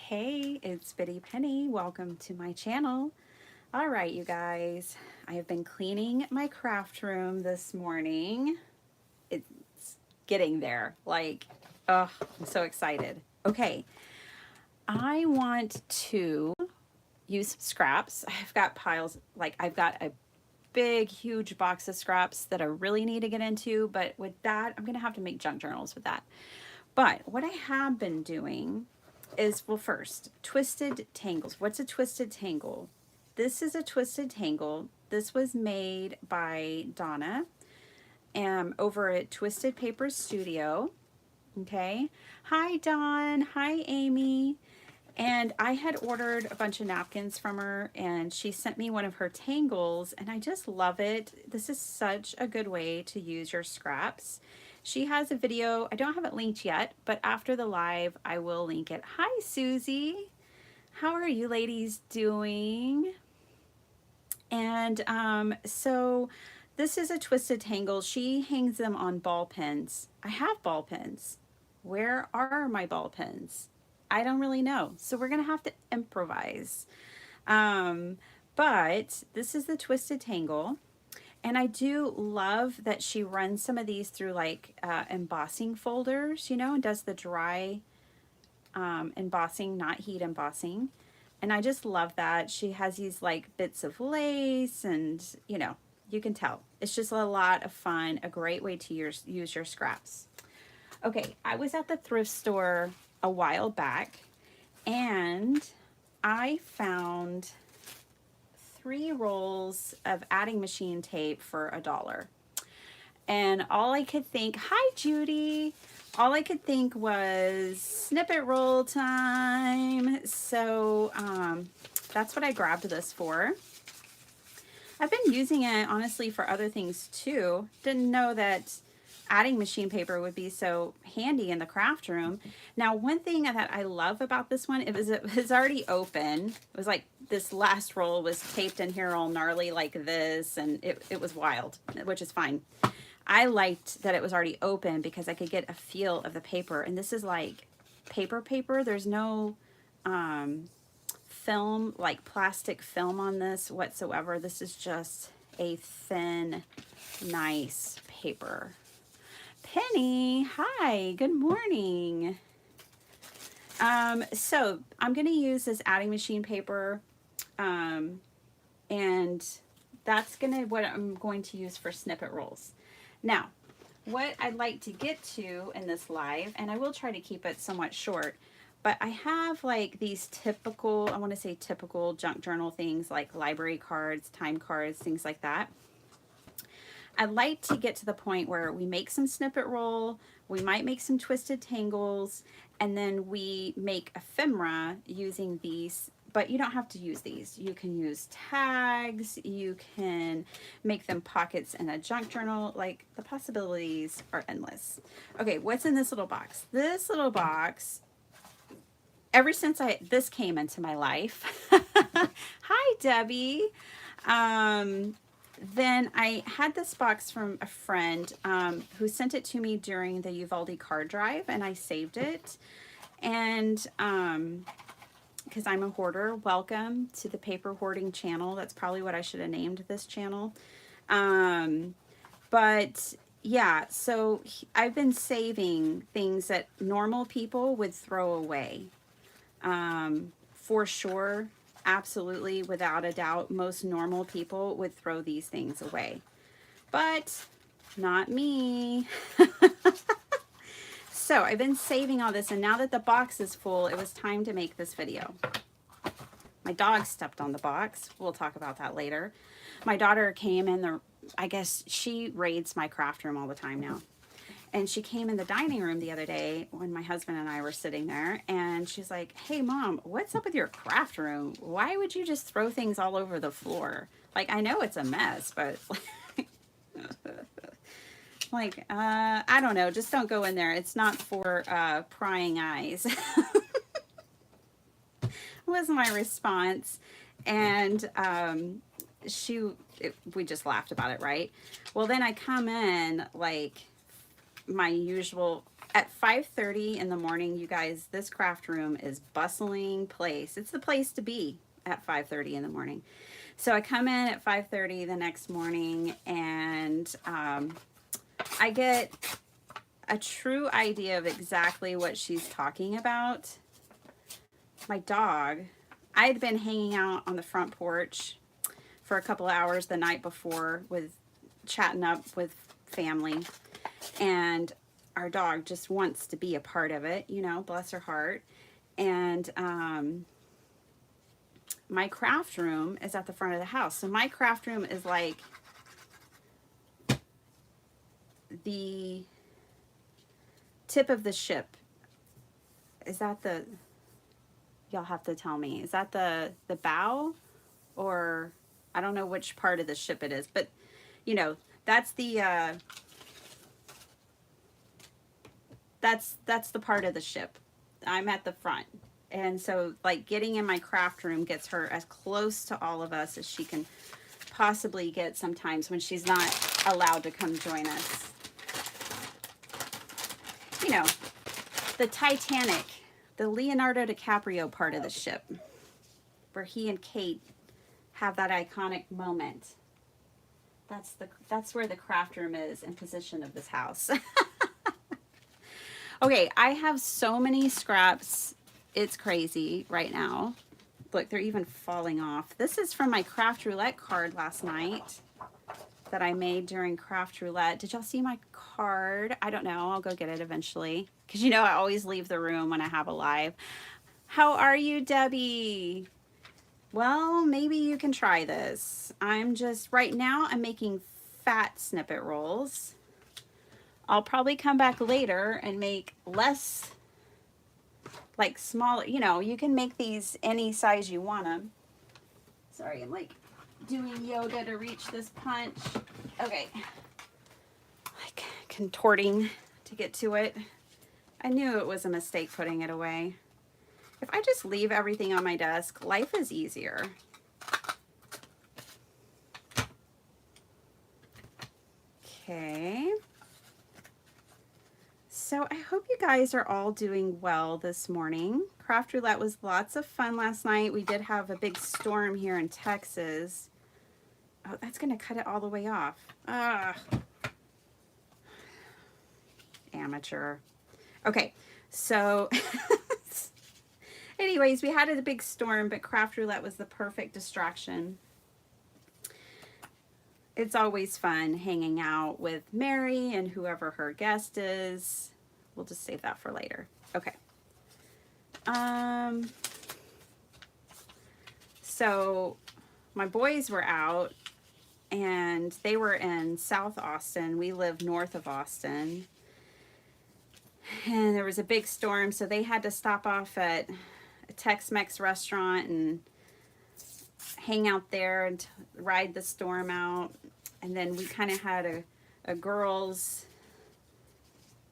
Hey, it's Bitty Penny. Welcome to my channel. All right, you guys, I have been cleaning my craft room this morning. It's getting there. Oh, I'm so excited. Okay, I want to use some scraps. I've got piles, I've got a big, huge box of scraps that I really need to get into, but with that, I'm gonna have to make junk journals with that. But what I have been doing is, well, first, twisted tangles. What's a twisted tangle? This is a twisted tangle. This was made by Donna over at Twisted Paper Studio. Okay. Hi, Dawn. Hi, Amy. And I had ordered a bunch of napkins from her, and she sent me one of her tangles, and I just love it. This is such a good way to use your scraps. She has a video. I don't have it linked yet, but after the live, I will link it. Hi, Susie. How are you ladies doing? And so this is a twisted tangle. She hangs them on ball pens. I have ball pens. Where are my ball pens? I don't really know. So we're going to have to improvise. But this is the twisted tangle. And I do love that she runs some of these through embossing folders, you know, and does the dry embossing, not heat embossing. And I just love that. She has these bits of lace and, you know, you can tell. It's just a lot of fun, a great way to use your scraps. Okay, I was at the thrift store a while back and I found 3 rolls of adding machine tape for $1. And all I could think, hi Judy, all I could think was snippet roll time. So that's what I grabbed this for. I've been using it honestly for other things too. Didn't know that adding machine paper would be so handy in the craft room. Now, one thing that I love about this one, it was already open. It was like this last roll was taped in here all gnarly like this, and it was wild, which is fine. I liked that it was already open because I could get a feel of the paper, and this is like paper. There's no film, like plastic film on this whatsoever. This is just a thin, nice paper. Penny, hi, good morning. So I'm going to use this adding machine paper, and that's what I'm going to use for snippet rolls. Now, what I'd like to get to in this live, and I will try to keep it somewhat short, but I have these typical, I want to say typical junk journal things like library cards, time cards, things like that. I'd like to get to the point where we make some snippet roll, we might make some twisted tangles, and then we make ephemera using these, but you don't have to use these. You can use tags, you can make them pockets in a junk journal. Like, the possibilities are endless. Okay, what's in this little box? This little box, ever since this came into my life, hi Debbie, then I had this box from a friend who sent it to me during the Uvalde card drive, and I saved it. And because I'm a hoarder, welcome to the paper hoarding channel. That's probably what I should have named this channel. But yeah, so I've been saving things that normal people would throw away. For sure. Absolutely, without a doubt, most normal people would throw these things away. But not me. So I've been saving all this, and now that the box is full, it was time to make this video. My dog stepped on the box. We'll talk about that later. My daughter came in I guess she raids my craft room all the time now. And she came in the dining room the other day when my husband and I were sitting there, and she's like, hey mom, what's up with your craft room? Why would you just throw things all over the floor? Like, I know it's a mess, but I don't know, just don't go in there. It's not for prying eyes. Was my response. And we just laughed about it, right? Well, then I come in my usual, At 5:30 in the morning, you guys, this craft room is bustling place. It's the place to be at 5:30 in the morning. So I come in at 5:30 the next morning, and I get a true idea of exactly what she's talking about. My dog, I had been hanging out on the front porch for a couple of hours the night before with chatting up with family, and our dog just wants to be a part of it, you know, bless her heart. And my craft room is at the front of the house. So my craft room is like the tip of the ship. Is that the, y'all have to tell me, is that the bow, or I don't know which part of the ship it is, but you know, that's the that's the part of the ship. I'm at the front. And so like getting in my craft room gets her as close to all of us as she can possibly get sometimes when she's not allowed to come join us. You know, the Titanic, the Leonardo DiCaprio part of the ship, where he and Kate have that iconic moment. That's where the craft room is in position of this house. Okay, I have so many scraps. It's crazy right now. Look, they're even falling off. This is from my craft roulette card last night that I made during craft roulette. Did y'all see my card? I don't know. I'll go get it eventually. Because you know I always leave the room when I have a live. How are you, Debbie? Well, maybe you can try this. Right now I'm making fat snippet rolls. I'll probably come back later and make less, like smaller, you know, you can make these any size you want them. Sorry, I'm like doing yoga to reach this punch. Okay. Like contorting to get to it. I knew it was a mistake putting it away. If I just leave everything on my desk, life is easier. Okay. So I hope you guys are all doing well this morning. Craft roulette was lots of fun last night. We did have a big storm here in Texas. Oh, that's going to cut it all the way off. Ah, amateur. Okay, so anyways, we had a big storm, but craft roulette was the perfect distraction. It's always fun hanging out with Mary and whoever her guest is. We'll just save that for later. Okay. So my boys were out and they were in South Austin. We live north of Austin. And there was a big storm, so they had to stop off at a Tex-Mex restaurant and hang out there and ride the storm out. And then we kind of had a girls'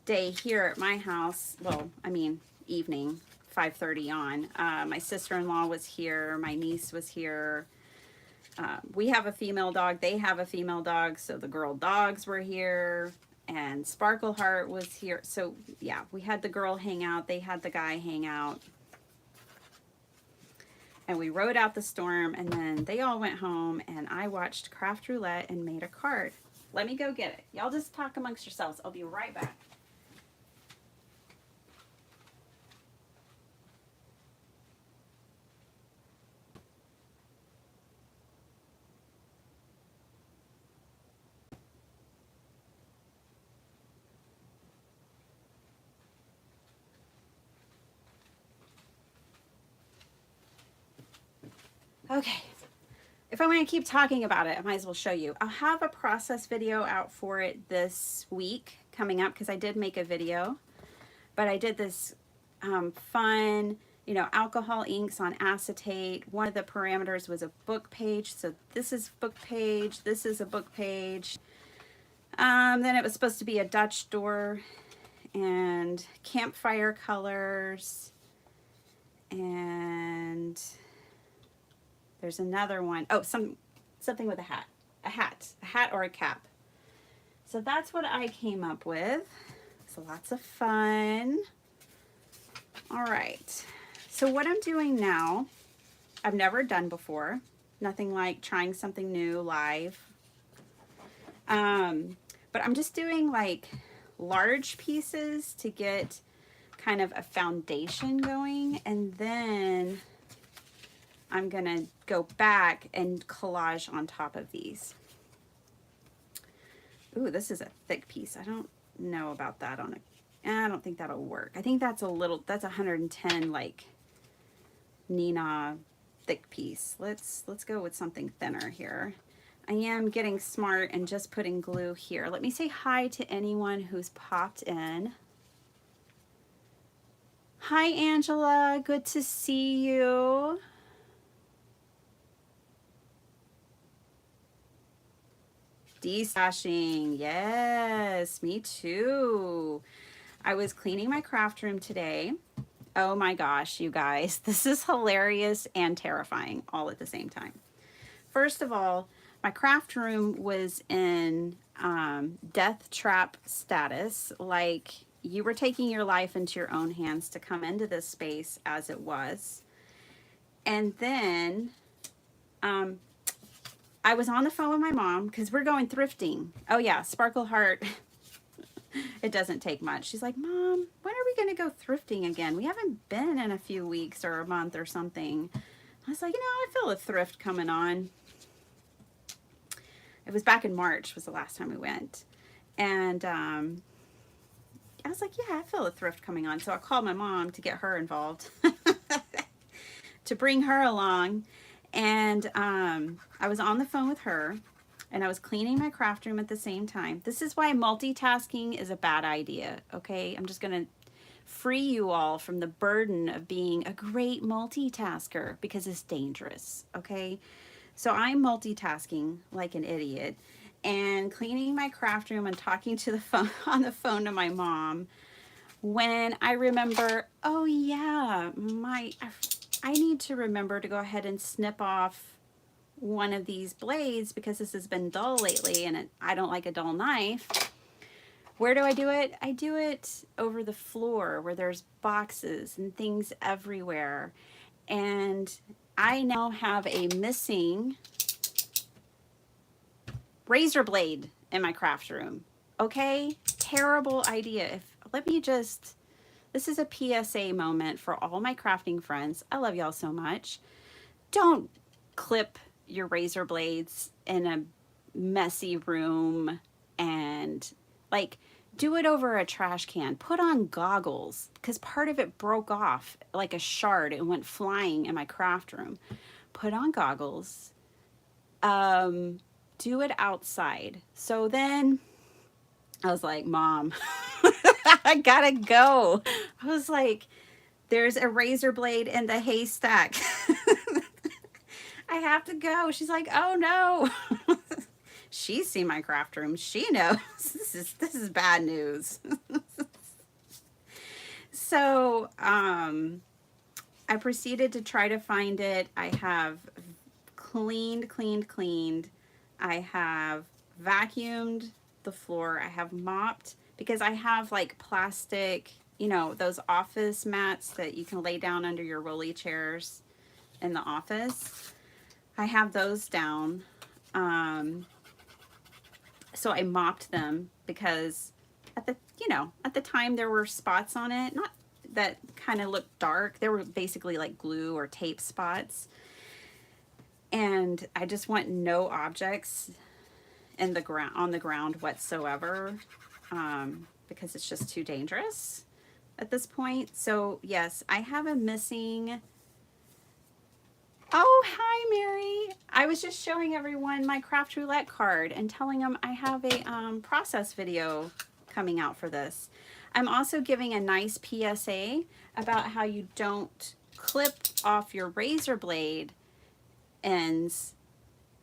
day here at my house. Well, I mean, evening, 5:30 on. My sister-in-law was here. My niece was here. We have a female dog. They have a female dog. So the girl dogs were here. And Sparkleheart was here. So, yeah, we had the girl hang out. They had the guy hang out. And we rode out the storm, and then they all went home, and I watched craft roulette and made a card. Let me go get it. Y'all just talk amongst yourselves. I'll be right back. Okay. If I want to keep talking about it, I might as well show you. I'll have a process video out for it this week coming up because I did make a video. But I did this fun, you know, alcohol inks on acetate. One of the parameters was a book page. So this is book page. This is a book page. Then it was supposed to be a Dutch door and campfire colors. And there's another one. Oh, something with a hat. A hat or a cap. So that's what I came up with. So lots of fun. All right. So what I'm doing now, I've never done before. Nothing like trying something new live. But I'm just doing like large pieces to get kind of a foundation going, and then I'm gonna go back and collage on top of these. Ooh, this is a thick piece. I don't know about that on a, I don't think that'll work. I think that's a little, that's 110 like Nina thick piece. Let's go with something thinner here. I am getting smart and just putting glue here. Let me say hi to anyone who's popped in. Hi, Angela. Good to see you. Destashing. Yes, me too. I was cleaning my craft room today. Oh my gosh, you guys. This is hilarious and terrifying all at the same time. First of all, my craft room was in death trap status. Like, you were taking your life into your own hands to come into this space as it was. And then I was on the phone with my mom because we're going thrifting. Oh yeah, Sparkle Heart. It doesn't take much. She's like, Mom, when are we going to go thrifting again? We haven't been in a few weeks or a month or something. I was like, I feel a thrift coming on. It was back in March was the last time we went. And I was like, yeah, I feel a thrift coming on. So I called my mom to get her involved, to bring her along. And I was on the phone with her, and I was cleaning my craft room at the same time. This is why multitasking is a bad idea, okay? I'm just going to free you all from the burden of being a great multitasker because it's dangerous, okay? So I'm multitasking like an idiot and cleaning my craft room and talking to the phone on the phone to my mom when I remember, oh yeah, I need to remember to go ahead and snip off one of these blades because this has been dull lately and I don't like a dull knife. Where do I do it? I do it over the floor where there's boxes and things everywhere. And I now have a missing razor blade in my craft room. Okay? Terrible idea. This is a PSA moment for all my crafting friends. I love y'all so much. Don't clip your razor blades in a messy room and like do it over a trash can. Put on goggles because part of it broke off like a shard and went flying in my craft room. Put on goggles. Do it outside. So then I was like, Mom, I gotta go. I was like, there's a razor blade in the haystack. I have to go. She's like, oh no. She's seen my craft room. She knows. This is bad news. So I proceeded to try to find it. I have cleaned. I have vacuumed the floor. I have mopped because I have like plastic, those office mats that you can lay down under your rolly chairs in the office. I have those down. So I mopped them because at the time there were spots on it, not that kind of looked dark. They were basically like glue or tape spots. And I just want no objects on the ground whatsoever, because it's just too dangerous at this point. So yes, I have a missing. Oh, hi, Mary. I was just showing everyone my craft roulette card and telling them I have a process video coming out for this. I'm also giving a nice PSA about how you don't clip off your razor blade ends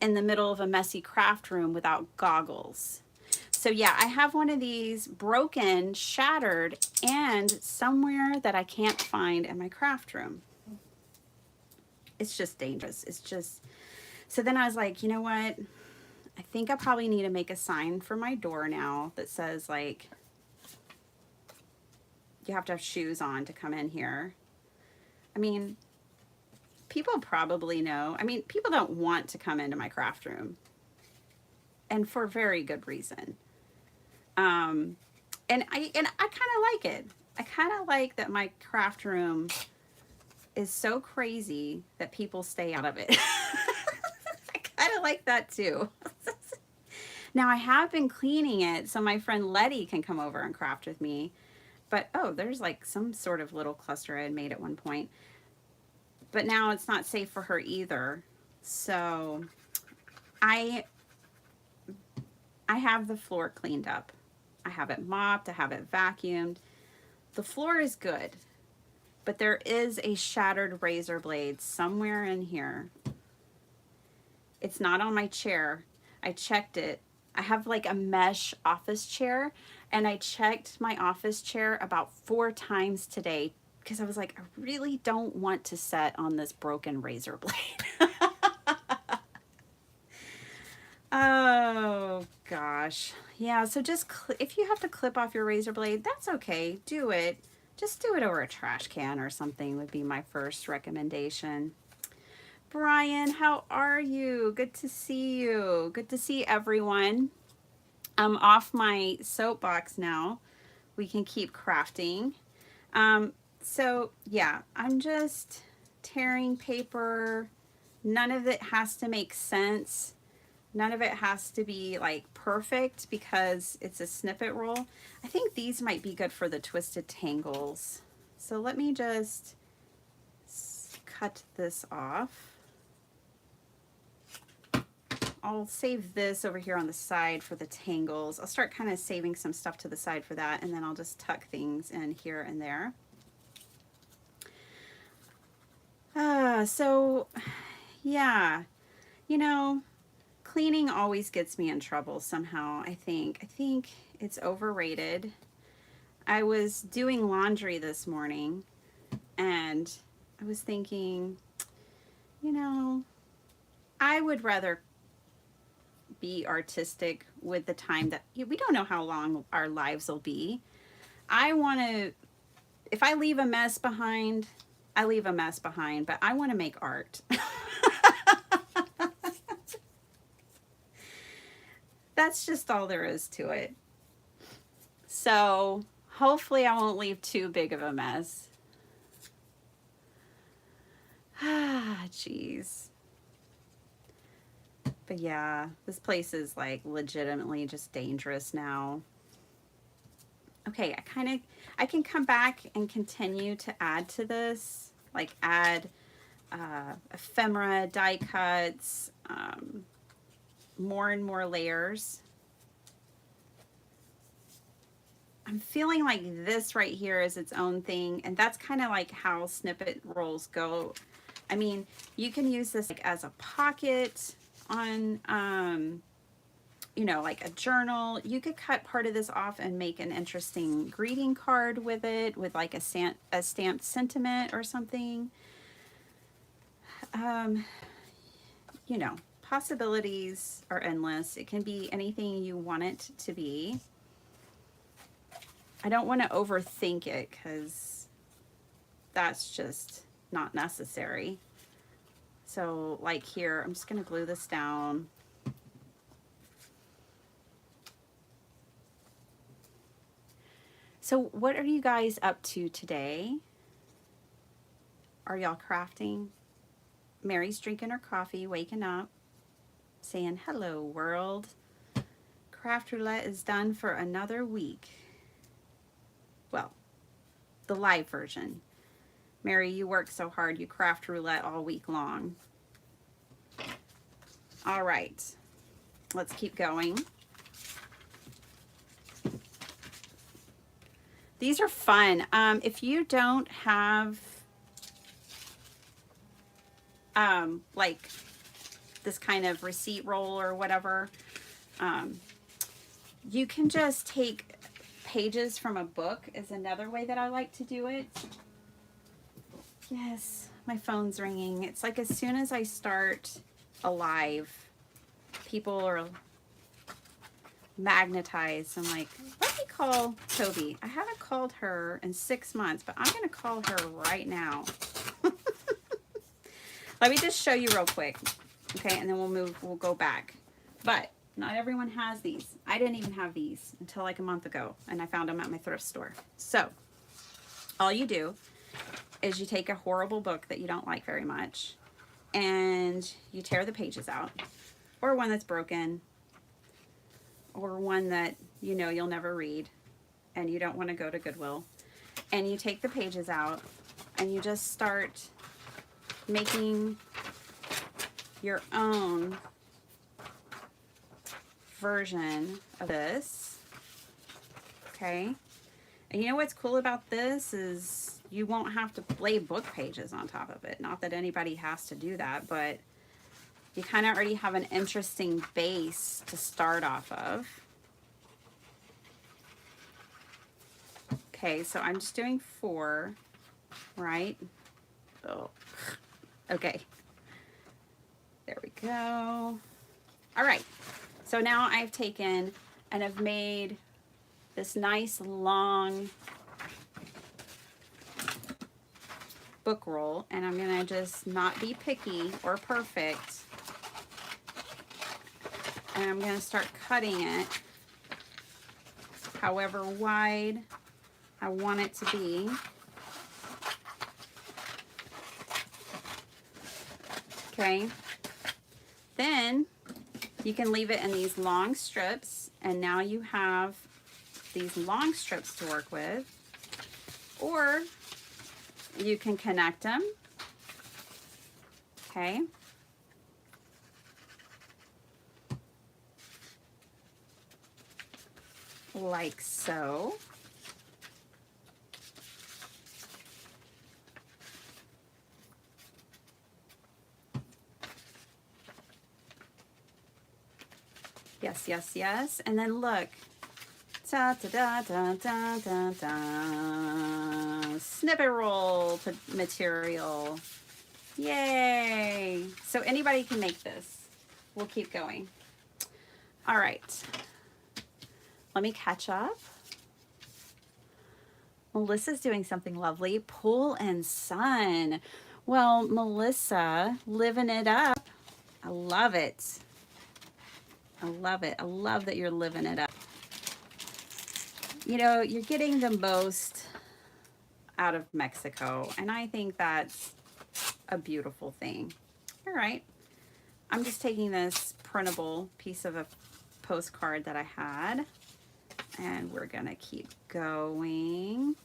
in the middle of a messy craft room without goggles. So yeah, I have one of these broken, shattered, and somewhere that I can't find in my craft room. It's just dangerous. It's just, so then I was like, you know what? I think I probably need to make a sign for my door now that says like, you have to have shoes on to come in here. I mean, people probably know. I mean, people don't want to come into my craft room, and for very good reason. Um, and I kind of like it. I kind of like that my craft room is so crazy that people stay out of it. I kind of like that too. Now I have been cleaning it so my friend Letty can come over and craft with me. But oh, there's like some sort of little cluster I had made at one point. But now it's not safe for her either. So I have the floor cleaned up. I have it mopped, I have it vacuumed. The floor is good, but there is a shattered razor blade somewhere in here. It's not on my chair. I checked it. I have like a mesh office chair, and I checked my office chair about 4 times today because I was like, I really don't want to set on this broken razor blade. Oh gosh. Yeah, so just if you have to clip off your razor blade, that's okay. Do it. Just do it over a trash can or something would be my first recommendation. Brian, how are you? Good to see you. Good to see everyone. I'm off my soapbox now. We can keep crafting. So yeah, I'm just tearing paper. None of it has to make sense. None of it has to be like perfect because it's a snippet roll. I think these might be good for the twisted tangles. So let me just cut this off. I'll save this over here on the side for the tangles. I'll start kind of saving some stuff to the side for that, and then I'll just tuck things in here and there. So yeah, you know, cleaning always gets me in trouble somehow, I think. I think it's overrated. I was doing laundry this morning, and I was thinking, you know, I would rather be artistic with the time that we don't know how long our lives will be. I want to, if I leave a mess behind, I leave a mess behind, but I want to make art. That's just all there is to it. So hopefully I won't leave too big of a mess. Ah, jeez. But yeah, this place is like legitimately just dangerous now. Okay, I can come back and continue to add to this, like add ephemera, die cuts, more and more layers. I'm feeling like this right here is its own thing, and that's kind of like how snippet rolls go. I mean, you can use this like as a pocket on, you know, like a journal. You could cut part of this off and make an interesting greeting card with it, with like a stamped sentiment or something. You know, possibilities are endless. It can be anything you want it to be. I don't want to overthink it because that's just not necessary. So like here, I'm just going to glue this down. So what are you guys up to today? Are y'all crafting? Mary's drinking her coffee, waking up, saying, hello world. Craft Roulette is done for another week. Well, the live version. Mary, you work so hard, you craft roulette all week long. All right, let's keep going. These are fun. If you don't have like this kind of receipt roll or whatever, you can just take pages from a book is another way that I like to do it. Yes, my phone's ringing. It's like as soon as I start a live, people are magnetized. I'm like, let me call Toby. I haven't called her in 6 months, but I'm going to call her right now. Let me just show you real quick. Okay, and then we'll go back. But not everyone has these. I didn't even have these until like a month ago, and I found them at my thrift store. So all you do is you take a horrible book that you don't like very much, and you tear the pages out, or one that's broken, or one that you know you'll never read and you don't want to go to Goodwill, and you take the pages out and you just start making your own version of this. Okay, and you know what's cool about this is you won't have to lay book pages on top of it. Not that anybody has to do that, but you kind of already have an interesting base to start off of. Okay, so I'm just doing 4, right? Oh, okay. There we go. All right, so now I've taken and I've made this nice long book roll, and I'm gonna just not be picky or perfect, and I'm gonna start cutting it however wide I want it to be. Okay, then you can leave it in these long strips, and now you have these long strips to work with, or you can connect them. Okay, like so. Yes, yes, yes. And then look. Da, da, da, da, da, da. Snippet roll material. Yay. So anybody can make this. We'll keep going. All right. Let me catch up. Melissa's doing something lovely. Pool and sun. Well, Melissa, living it up. I love it. I love it. I love that you're living it up. You know, you're getting the most out of Mexico, and I think that's a beautiful thing. All right. I'm just taking this printable piece of a postcard that I had, and we're going to keep going.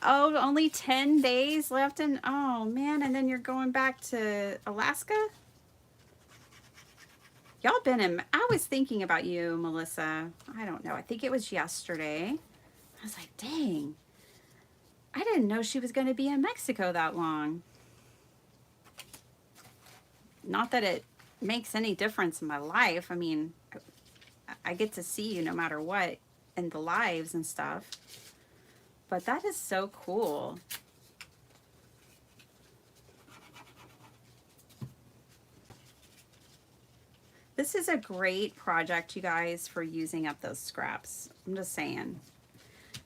Oh, only 10 days left, and oh man, and then you're going back to Alaska? Y'all been in, I was thinking about you, Melissa. I don't know, I think it was yesterday. I was like, dang, I didn't know she was going to be in Mexico that long. Not that it makes any difference in my life. I mean, I get to see you no matter what in the lives and stuff. But that is so cool. This is a great project, you guys, for using up those scraps. I'm just saying.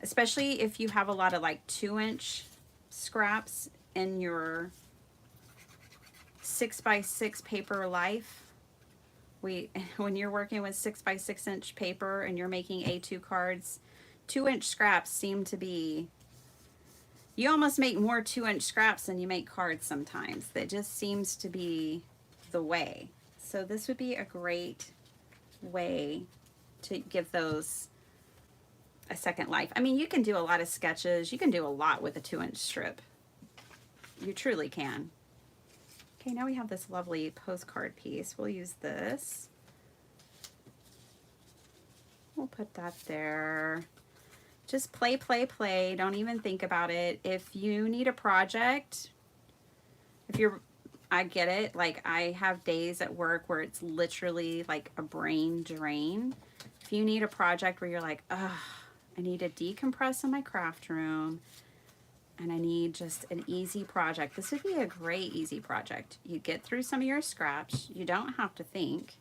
Especially if you have a lot of like 2-inch scraps in your 6x6 paper life. When you're working with 6x6 inch paper and you're making A2 cards, 2-inch scraps seem to be, you almost make more 2-inch scraps than you make cards sometimes. That just seems to be the way. So this would be a great way to give those a second life. I mean, you can do a lot of sketches. You can do a lot with a 2-inch strip. You truly can. Okay, now we have this lovely postcard piece. We'll use this. We'll put that there. Just play, play, play. Don't even think about it. If you need a project, I get it. Like, I have days at work where it's literally like a brain drain. If you need a project where you're like, ugh, I need to decompress in my craft room, and I need just an easy project. This would be a great easy project. You get through some of your scraps, you don't have to think,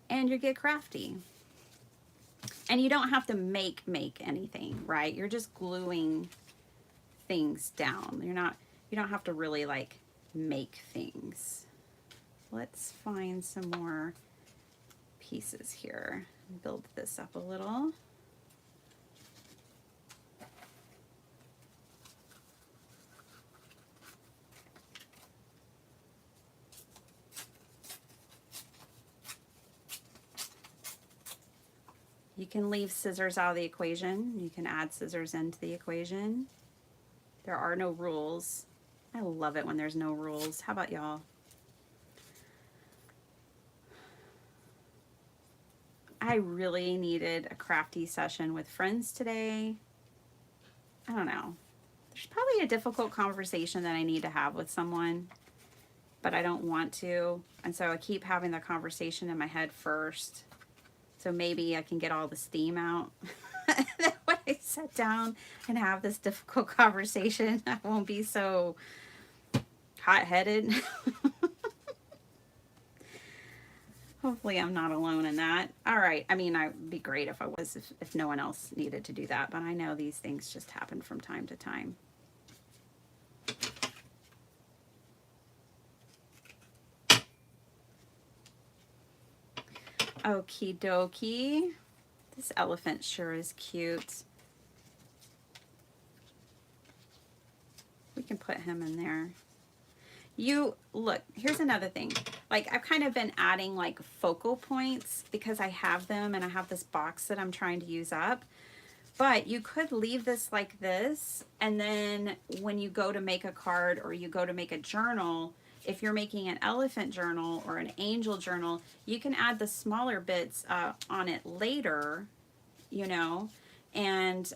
and you get crafty. And you don't have to make anything, right? You're just gluing things down. You don't have to really like make things. Let's find some more pieces here. Build this up a little. You can leave scissors out of the equation. You can add scissors into the equation. There are no rules. I love it when there's no rules. How about y'all? I really needed a crafty session with friends today. I don't know. There's probably a difficult conversation that I need to have with someone, but I don't want to. And so I keep having the conversation in my head first. So maybe I can get all the steam out. When I sit down and have this difficult conversation, I won't be so hot-headed. Hopefully I'm not alone in that. All right. I mean, it'd be great if I was, if no one else needed to do that. But I know these things just happen from time to time. Okie dokie. This elephant sure is cute. We can put him in there. You look, here's another thing. Like I've kind of been adding like focal points because I have them and I have this box that I'm trying to use up. But you could leave this like this, and then when you go to make a card or you go to make a journal, if you're making an elephant journal or an angel journal, you can add the smaller bits on it later, you know, and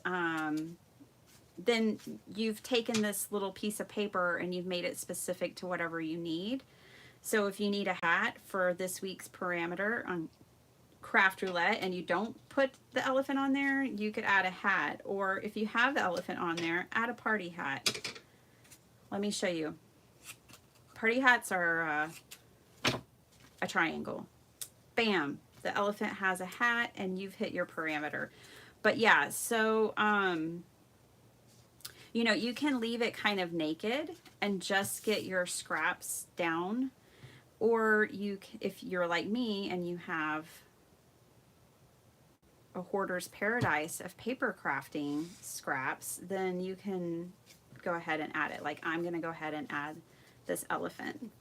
then you've taken this little piece of paper and you've made it specific to whatever you need. So if you need a hat for this week's parameter on craft roulette and you don't put the elephant on there, you could add a hat. Or if you have the elephant on there, add a party hat. Let me show you. Party hats are a triangle. Bam, the elephant has a hat and you've hit your parameter. But yeah, so you know, you can leave it kind of naked and just get your scraps down. Or you, if you're like me and you have a hoarder's paradise of paper crafting scraps, then you can go ahead and add it. Like I'm going to go ahead and add this elephant.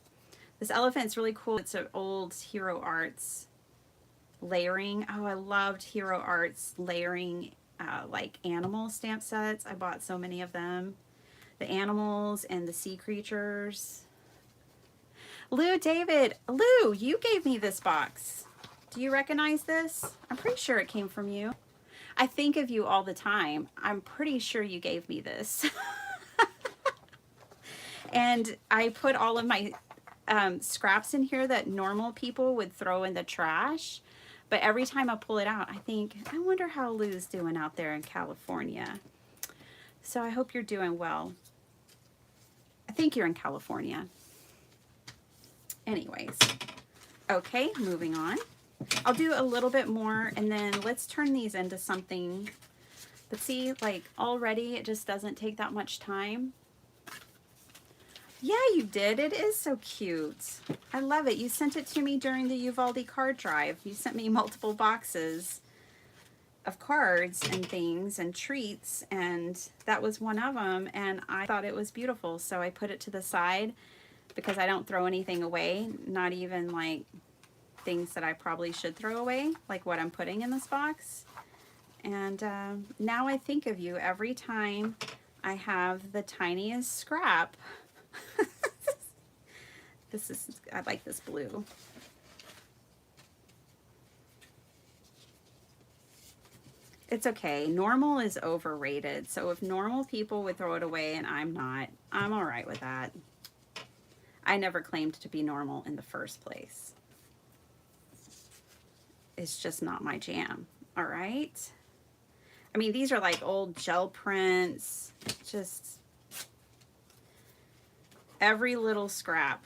This elephant's really cool. It's an old Hero Arts layering. Oh, I loved Hero Arts layering like animal stamp sets. I bought so many of them. The animals and the sea creatures. Lou David, Lou, you gave me this box. Do you recognize this? I'm pretty sure it came from you. I think of you all the time. I'm pretty sure you gave me this. And I put all of my scraps in here that normal people would throw in the trash. But every time I pull it out, I think, I wonder how Lou's doing out there in California. So I hope you're doing well. I think you're in California. Anyways, okay, moving on. I'll do a little bit more and then let's turn these into something. But see, like already it just doesn't take that much time. Yeah, you did. It is so cute. I love it. You sent it to me during the Uvalde card drive. You sent me multiple boxes of cards and things and treats, and that was one of them, and I thought it was beautiful, so I put it to the side because I don't throw anything away, not even like things that I probably should throw away, like what I'm putting in this box. And now I think of you every time I have the tiniest scrap. This is, I like this blue. It's okay. Normal is overrated. So if normal people would throw it away and I'm not, I'm all right with that. I never claimed to be normal in the first place. It's just not my jam. All right. I mean, these are like old gel prints. Just, every little scrap.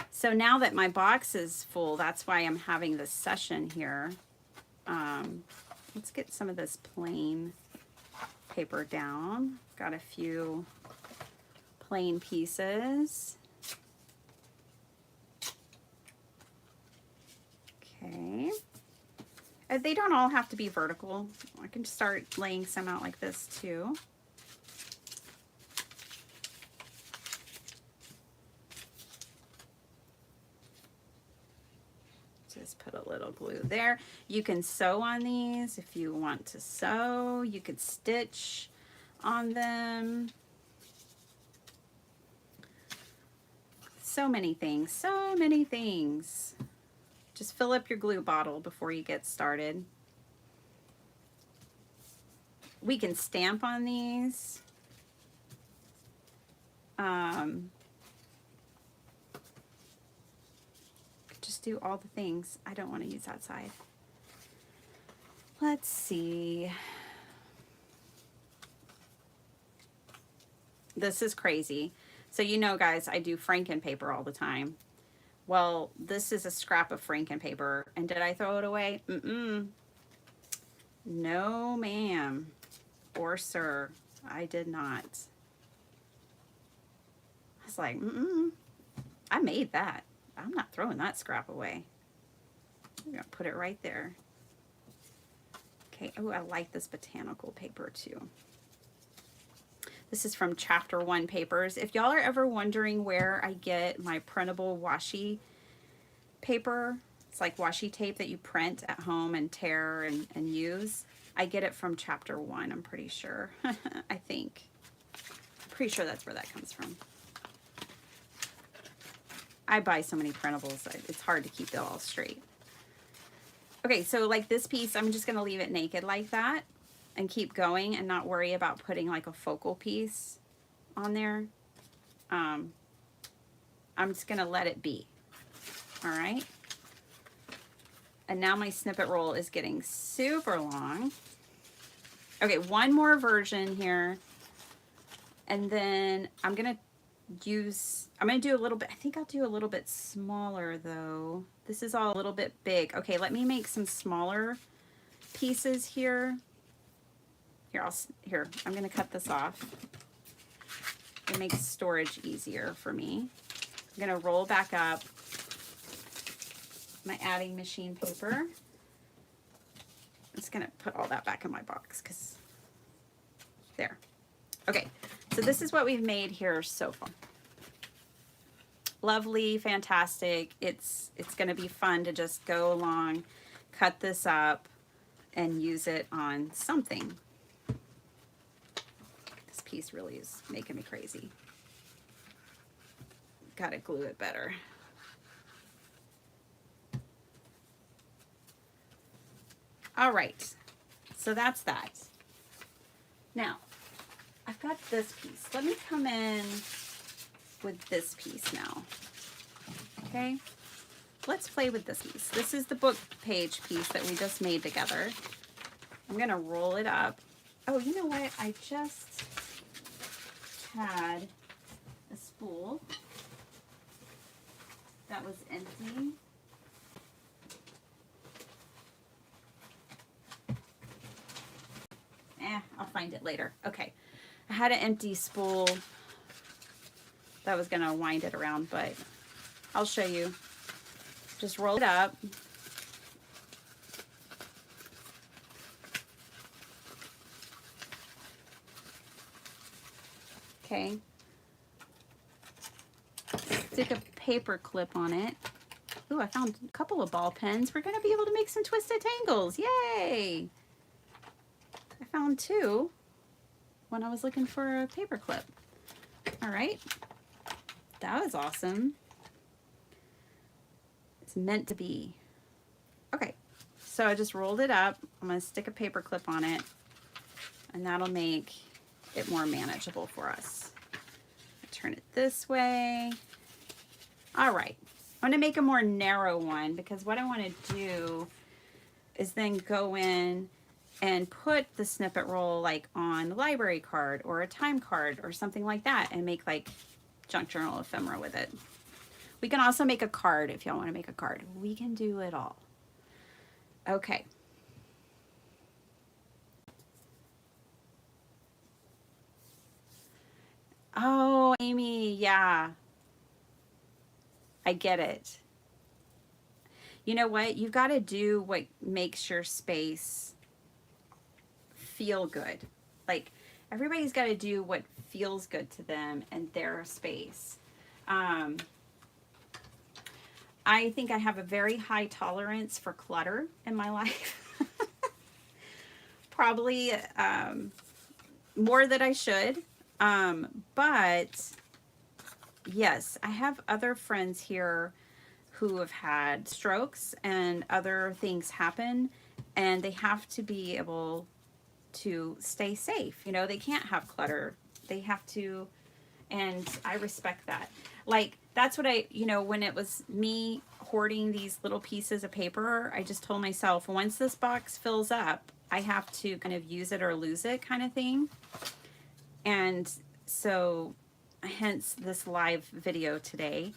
So now that my box is full, that's why I'm having this session here. Let's get some of this plain paper down. Got a few plain pieces. Okay. They don't all have to be vertical. I can start laying some out like this too. Just put a little glue there. You can sew on these if you want to sew. You could stitch on them. So many things, so many things. Just fill up your glue bottle before you get started. We can stamp on these. Just do all the things. I don't want to use that side. Let's see. This is crazy. So you know, guys, I do Franken-paper all the time. Well, this is a scrap of Franken-paper, and did I throw it away? No, ma'am, or sir, I did not. I was like, I made that. I'm not throwing that scrap away. I'm gonna put it right there. Okay, oh, I like this botanical paper too. This is from Chapter 1 Papers. If y'all are ever wondering where I get my printable washi paper, it's like washi tape that you print at home and tear and use. I get it from Chapter 1, I'm pretty sure. I think. I'm pretty sure that's where that comes from. I buy so many printables, it's hard to keep it all straight. Okay, so like this piece, I'm just gonna leave it naked like that and keep going and not worry about putting like a focal piece on there. I'm just gonna let it be, all right? And now my snippet roll is getting super long. Okay, one more version here. And then I'm gonna do a little bit, I think I'll do a little bit smaller though. This is all a little bit big. Okay, let me make some smaller pieces here. Here, I'm gonna cut this off. It makes storage easier for me. I'm gonna roll back up my adding machine paper. I'm just gonna put all that back in my box because there. Okay, so this is what we've made here so far. Lovely, fantastic. It's gonna be fun to just go along, cut this up, and use it on something. This piece really is making me crazy. Gotta glue it better. All right, so that's that. Now, I've got this piece. Let me come in with this piece now. Okay, let's play with this piece. This is the book page piece that we just made together. I'm gonna roll it up. Oh, you know what? I just had a spool that was empty. I'll find it later. Okay, I had an empty spool that was gonna wind it around, but I'll show you. Just roll it up. Okay. Stick a paper clip on it. Ooh, I found a couple of ball pens. We're gonna be able to make some twisted tangles. Yay! I found two when I was looking for a paper clip. All right, that was awesome. It's meant to be. Okay, so I just rolled it up. I'm gonna stick a paper clip on it, and that'll make it more manageable for us. Turn it this way. All right, I'm gonna make a more narrow one because what I wanna do is then go in and put the snippet roll like on a library card or a time card or something like that and make like junk journal ephemera with it. We can also make a card if y'all want to make a card. We can do it all. Okay. Oh, Amy, yeah. I get it. You know what? You've got to do what makes your space feel good. Like, everybody's got to do what feels good to them and their space. I think I have a very high tolerance for clutter in my life. Probably more than I should. But yes, I have other friends here who have had strokes and other things happen, and they have to be able to stay safe. You know, they can't have clutter. They have to, and I respect that. Like, that's what I, you know, when it was me hoarding these little pieces of paper, I just told myself, once this box fills up, I have to kind of use it or lose it kind of thing. And so, hence this live video today.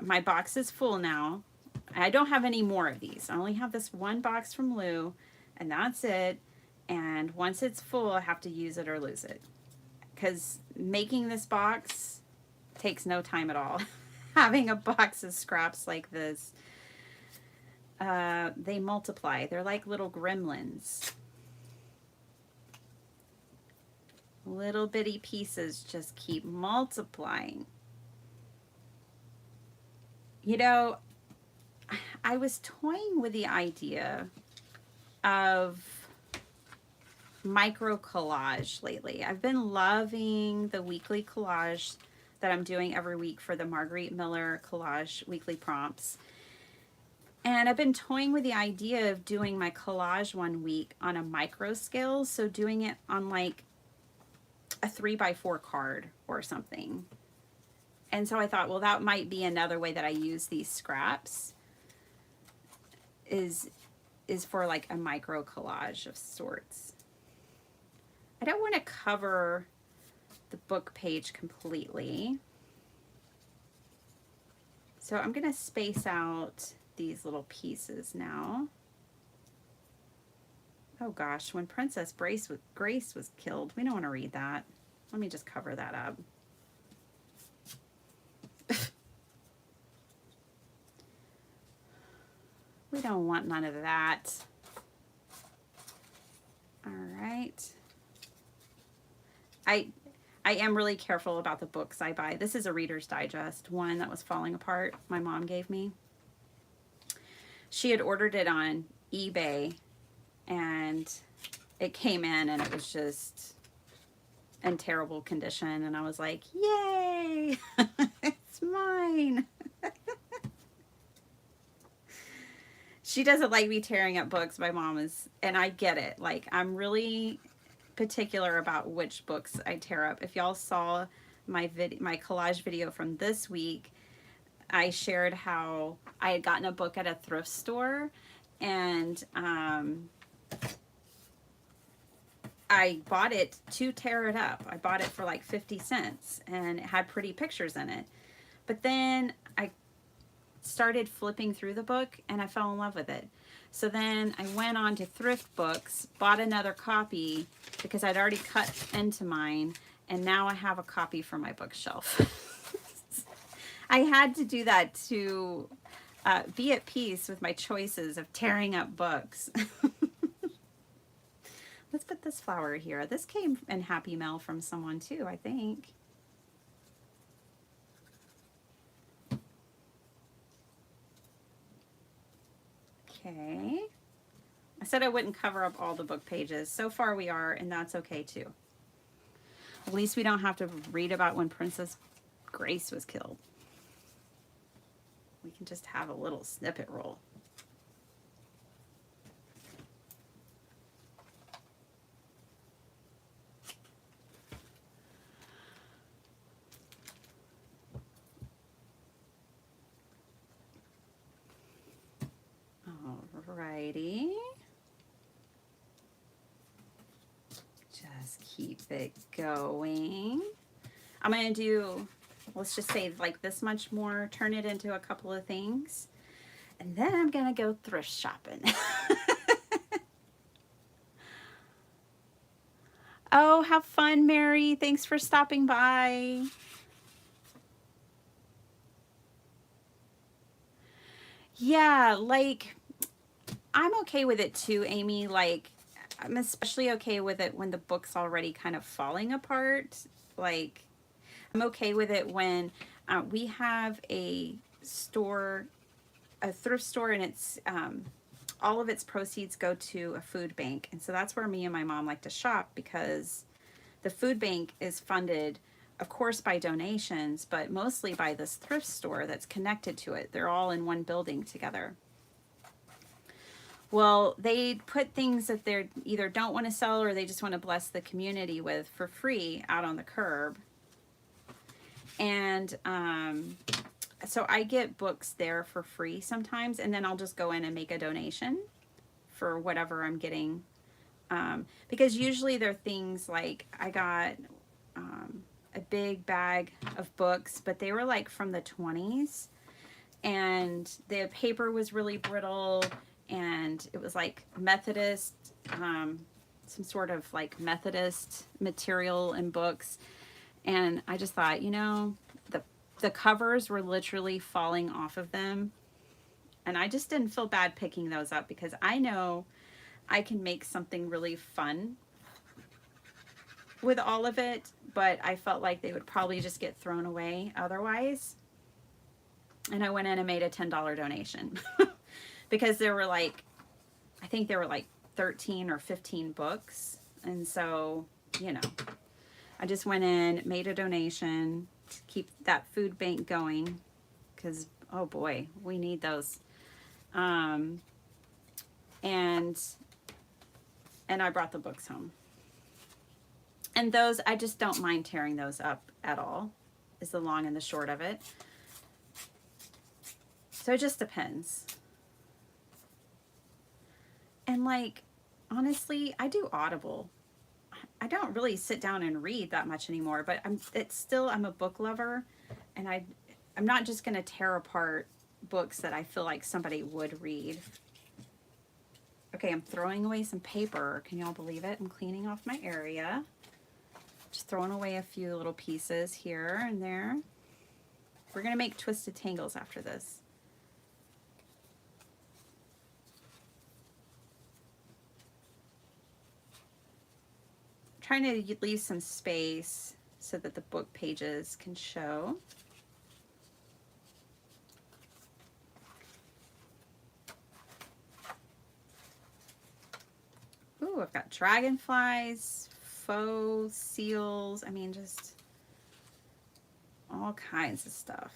My box is full now. I don't have any more of these. I only have this one box from Lou, and that's it. And once it's full, I have to use it or lose it. Because making this box takes no time at all. Having a box of scraps like this, they multiply. They're like little gremlins. Little bitty pieces just keep multiplying. You know, I was toying with the idea of micro collage lately. I've been loving the weekly collage that I'm doing every week for the Marguerite Miller Collage weekly prompts. And I've been toying with the idea of doing my collage one week on a micro scale. So doing it on like a 3x4 card or something. And so I thought, well, that might be another way that I use these scraps is for like a micro collage of sorts. I don't want to cover the book page completely. So I'm going to space out these little pieces now. Oh gosh, when Princess Grace was killed, we don't want to read that. Let me just cover that up. We don't want none of that. All right. I am really careful about the books I buy. This is a Reader's Digest, one that was falling apart, my mom gave me. She had ordered it on eBay, and it came in, and it was just in terrible condition, and I was like, yay, it's mine. She doesn't like me tearing up books. My mom is, and I get it. Like, I'm really particular about which books I tear up. If y'all saw my collage video from this week, I shared how I had gotten a book at a thrift store, and I bought it to tear it up. I bought it for like 50 cents, and it had pretty pictures in it. But then I started flipping through the book, and I fell in love with it. So then I went on to Thrift Books, bought another copy because I'd already cut into mine, and now I have a copy for my bookshelf. I had to do that to be at peace with my choices of tearing up books. Let's put this flower here. This came in Happy Mail from someone too, I think. Okay. I said I wouldn't cover up all the book pages. So far we are, and that's okay too. At least we don't have to read about when Princess Grace was killed. We can just have a little snippet roll. Alrighty. just keep it going. I'm going to do, let's just say like this much more, turn it into a couple of things. And then I'm going to go thrift shopping. Oh, have fun, Mary. Thanks for stopping by. Yeah, like, I'm okay with it too, Amy. Like, I'm especially okay with it when the book's already kind of falling apart. Like, I'm okay with it when we have a store, a thrift store, and it's all of its proceeds go to a food bank. And so that's where me and my mom like to shop, because the food bank is funded, of course, by donations, but mostly by this thrift store that's connected to it. They're all in one building together. Well, they put things that they either don't want to sell or they just want to bless the community with for free out on the curb. And so I get books there for free sometimes, and then I'll just go in and make a donation for whatever I'm getting. Because usually they're things like, I got a big bag of books, but they were like from the 20s, and the paper was really brittle, and it was like Methodist, some sort of like Methodist material in books. And I just thought, you know, the covers were literally falling off of them. And I just didn't feel bad picking those up, because I know I can make something really fun with all of it, but I felt like they would probably just get thrown away otherwise. And I went in and made a $10 donation because there were like, I think there were like 13 or 15 books. And so, you know, I just went in, made a donation to keep that food bank going, because, oh boy, we need those. And I brought the books home. And those, I just don't mind tearing those up at all, is the long and the short of it. So it just depends. And like, honestly, I do Audible. I don't really sit down and read that much anymore, but I'm a book lover, and I'm not just going to tear apart books that I feel like somebody would read. Okay, I'm throwing away some paper. Can y'all believe it? I'm cleaning off my area. Just throwing away a few little pieces here and there. We're going to make twisted tangles after this. Trying to leave some space so that the book pages can show. Ooh, I've got dragonflies, faux seals. I mean, just all kinds of stuff.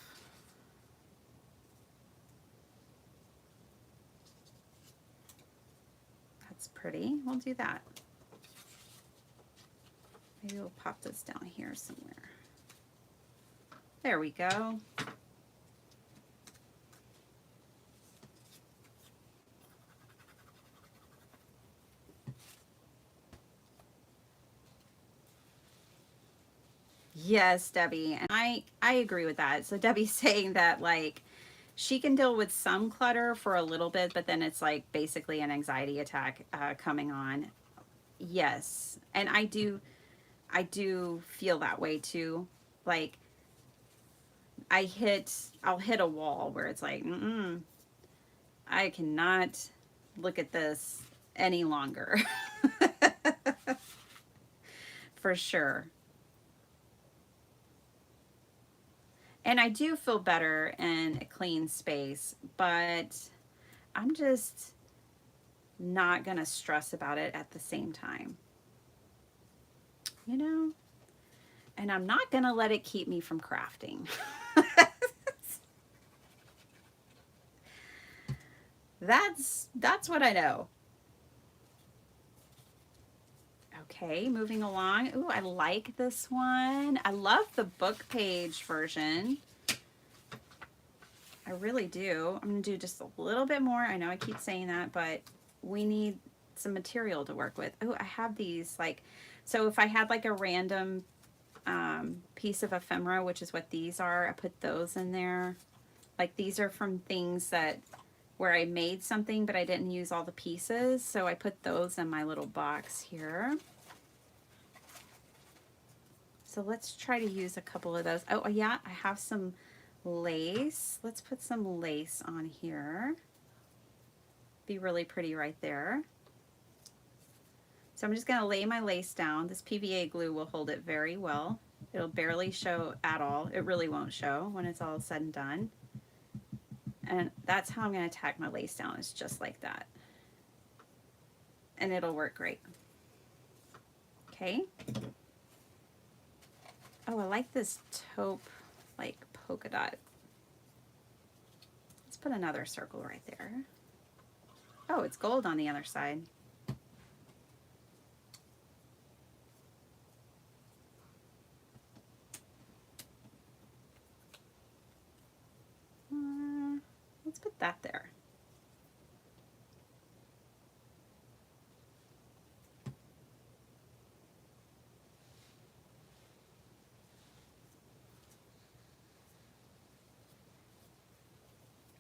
That's pretty. We'll do that. Maybe we'll pop this down here somewhere. There we go. Yes, Debbie, and I agree with that. So Debbie's saying that like she can deal with some clutter for a little bit, but then it's like basically an anxiety attack coming on. Yes, and I do feel that way too. Like I'll hit a wall where it's like, I cannot look at this any longer. For sure. And I do feel better in a clean space, but I'm just not going to stress about it at the same time. You know? And I'm not going to let it keep me from crafting. That's what I know. Okay, moving along. Ooh, I like this one. I love the book page version. I really do. I'm going to do just a little bit more. I know I keep saying that, but we need some material to work with. Oh, I have these, like, so if I had like a random piece of ephemera, which is what these are, I put those in there. Like, these are from things that where I made something but I didn't use all the pieces, so I put those in my little box here. So let's try to use a couple of those. Oh yeah, I have some lace. Let's put some lace on here. Be really pretty right there. So I'm just going to lay my lace down. This PVA glue will hold it very well. It'll barely show at all. It really won't show when it's all said and done. And that's how I'm going to tack my lace down. It's just like that. And it'll work great. Okay. Oh, I like this taupe, like polka dot. Let's put another circle right there. Oh, it's gold on the other side. Let's put that there.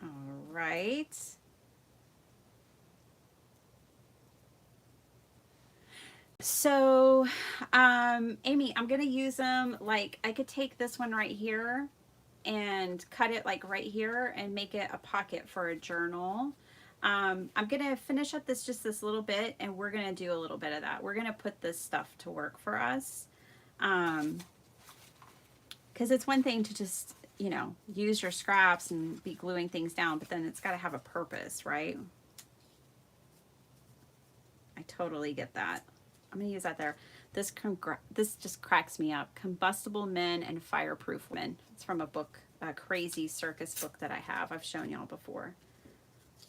All right. So, Amy, I'm going to use them, like, I could take this one right here and cut it like right here and make it a pocket for a journal. I'm going to finish up this little bit, and we're going to do a little bit of that. We're going to put this stuff to work for us. Because it's one thing to just, you know, use your scraps and be gluing things down, but then it's got to have a purpose, right? I totally get that. I'm going to use that there. This just cracks me up. Combustible Men and Fireproof Women. It's from a book, a crazy circus book that I have. I've shown y'all before.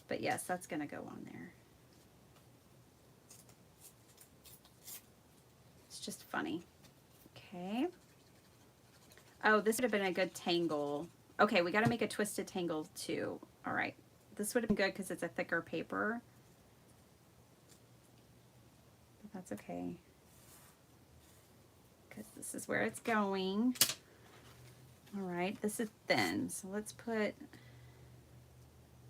But yes, that's going to go on there. It's just funny. Okay. Oh, this would have been a good tangle. Okay, we got to make a twisted tangle too. All right. This would have been good because it's a thicker paper. But that's okay. Because this is where it's going. All right, this is thin. So let's put,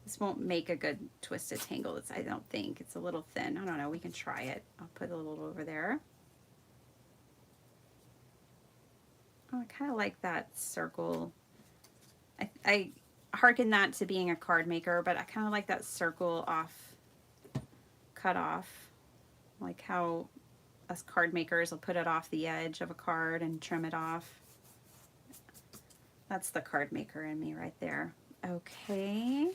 this won't make a good twisted tangle. I don't think. It's a little thin. I don't know. We can try it. I'll put a little over there. Oh, I kind of like that circle. I hearken that to being a card maker, but I kind of like that circle cut off. Like how us card makers will put it off the edge of a card and trim it off. That's the card maker in me right there. Okay.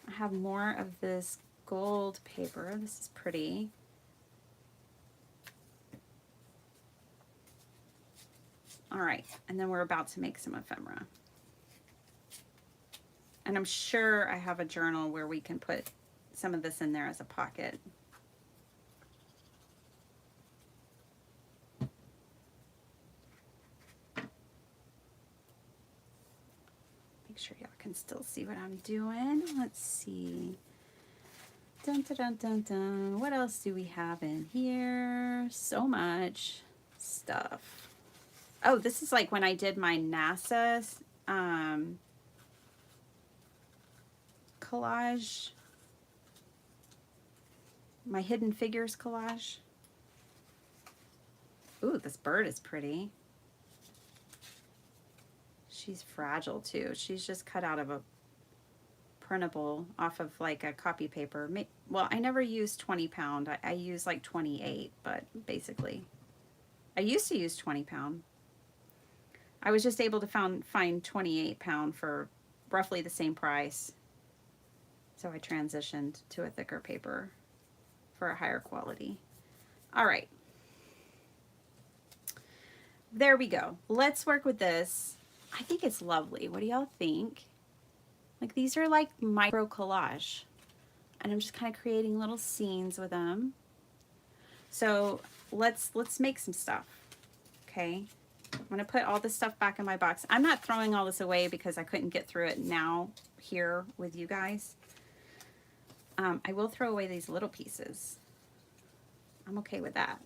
I have more of this gold paper. This is pretty. All right, and then we're about to make some ephemera. And I'm sure I have a journal where we can put some of this in there as a pocket. Make sure y'all can still see what I'm doing. Let's see. Dun, dun, dun, dun, dun. What else do we have in here? So much stuff. Oh, this is like when I did my NASA collage. My hidden figures collage. Ooh, this bird is pretty. She's fragile too. She's just cut out of a printable off of like a copy paper. Well, I never used 20 pound. I use like 28, but basically I used to use 20 pound. I was just able to find 28 pound for roughly the same price. So I transitioned to a thicker paper for a higher quality. All right. There we go. Let's work with this. I think it's lovely. What do y'all think? Like, these are like micro collage. And I'm just kind of creating little scenes with them. So let's make some stuff. Okay. I'm going to put all this stuff back in my box. I'm not throwing all this away because I couldn't get through it now here with you guys. I will throw away these little pieces. I'm okay with that.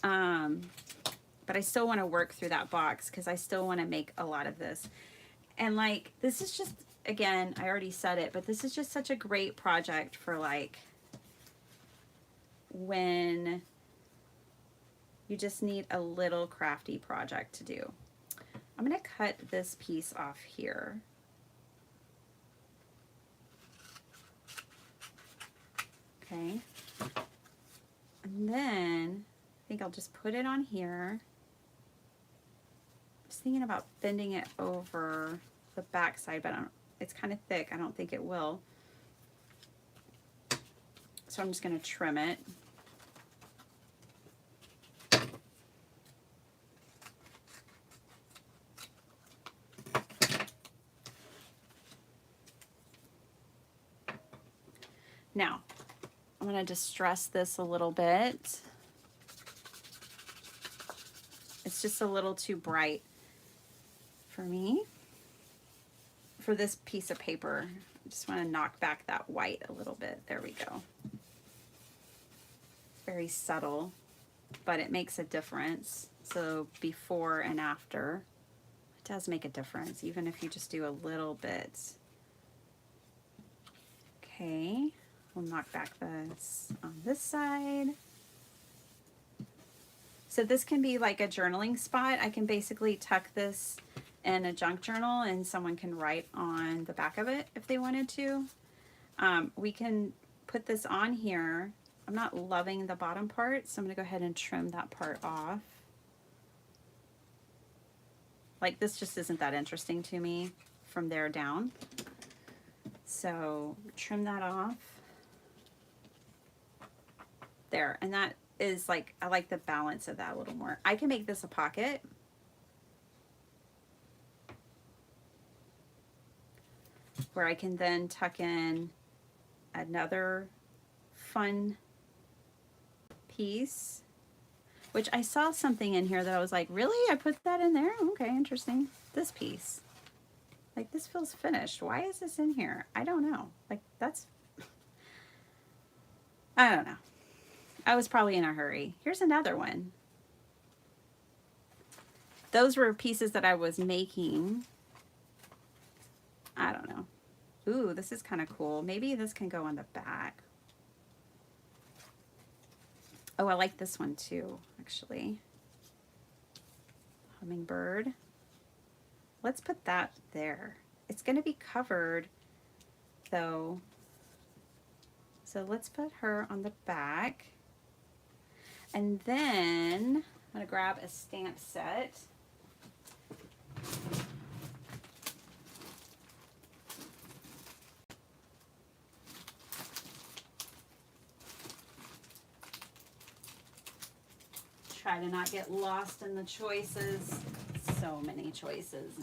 But I still want to work through that box because I still want to make a lot of this. And like, this is just, again, I already said it, but this is just such a great project for like when you just need a little crafty project to do. I'm going to cut this piece off here. Okay. And then I think I'll just put it on here. I was thinking about bending it over the back side, but it's kind of thick. I don't think it will. So I'm just going to trim it. Now, I'm going to distress this a little bit. It's just a little too bright for me. For this piece of paper, I just want to knock back that white a little bit. There we go. Very subtle, but it makes a difference. So before and after, it does make a difference, even if you just do a little bit. Okay, we'll knock back this on this side. So this can be like a journaling spot. I can basically tuck this in a junk journal and someone can write on the back of it if they wanted to. We can put this on here. I'm not loving the bottom part, so I'm gonna go ahead and trim that part off. Like, this just isn't that interesting to me from there down. So trim that off. There, and that is like, I like the balance of that a little more. I can make this a pocket. Where I can then tuck in another fun piece, which I saw something in here that I was like, really? I put that in there? Okay, interesting. This piece. Like, this feels finished. Why is this in here? I don't know. Like, that's, I don't know. I was probably in a hurry. Here's another one. Those were pieces that I was making. I don't know. Ooh, this is kind of cool. Maybe this can go on the back. Oh, I like this one too, actually. Hummingbird. Let's put that there. It's going to be covered, though. So let's put her on the back. And then I'm going to grab a stamp set. Try to not get lost in the choices. So many choices.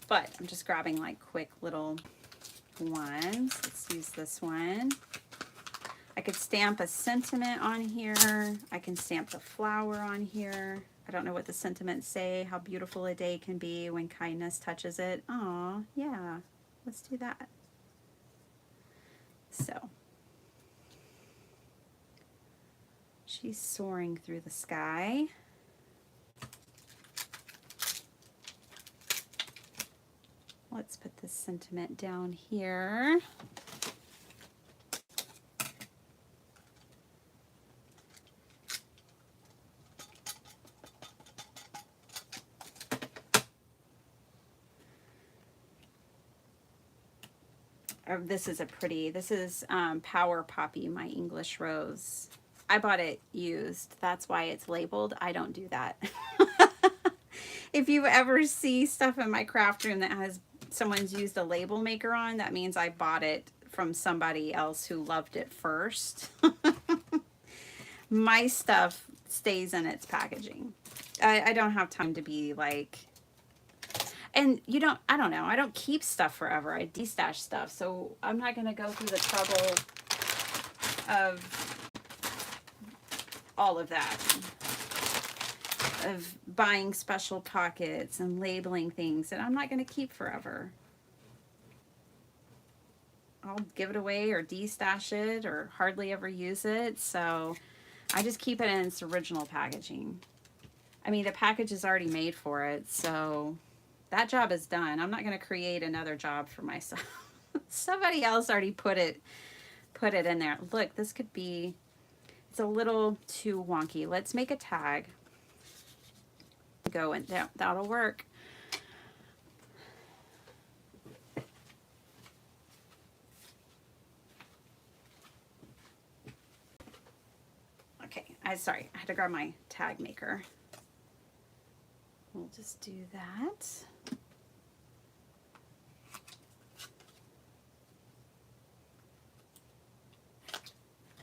But I'm just grabbing like quick little ones. Let's use this one. I could stamp a sentiment on here. I can stamp the flower on here. I don't know what the sentiments say. How beautiful a day can be when kindness touches it. Aw, yeah. Let's do that. So. She's soaring through the sky. Let's put this sentiment down here. This is a pretty, this is Power Poppy, my English Rose. I bought it used. That's why it's labeled. I don't do that. If you ever see stuff in my craft room that has someone's used a label maker on, that means I bought it from somebody else who loved it first. My stuff stays in its packaging. I don't have time to be like, and you don't, I don't know, I don't keep stuff forever. I destash stuff, so I'm not going to go through the trouble of all of that, of buying special pockets and labeling things that I'm not going to keep forever. I'll give it away or de-stash it or hardly ever use it. So I just keep it in its original packaging. I mean, the package is already made for it, so that job is done. I'm not going to create another job for myself. Somebody else already put it in there. Look, this could be, it's a little too wonky. Let's make a tag. Go and that'll work. Okay, sorry, I had to grab my tag maker. We'll just do that.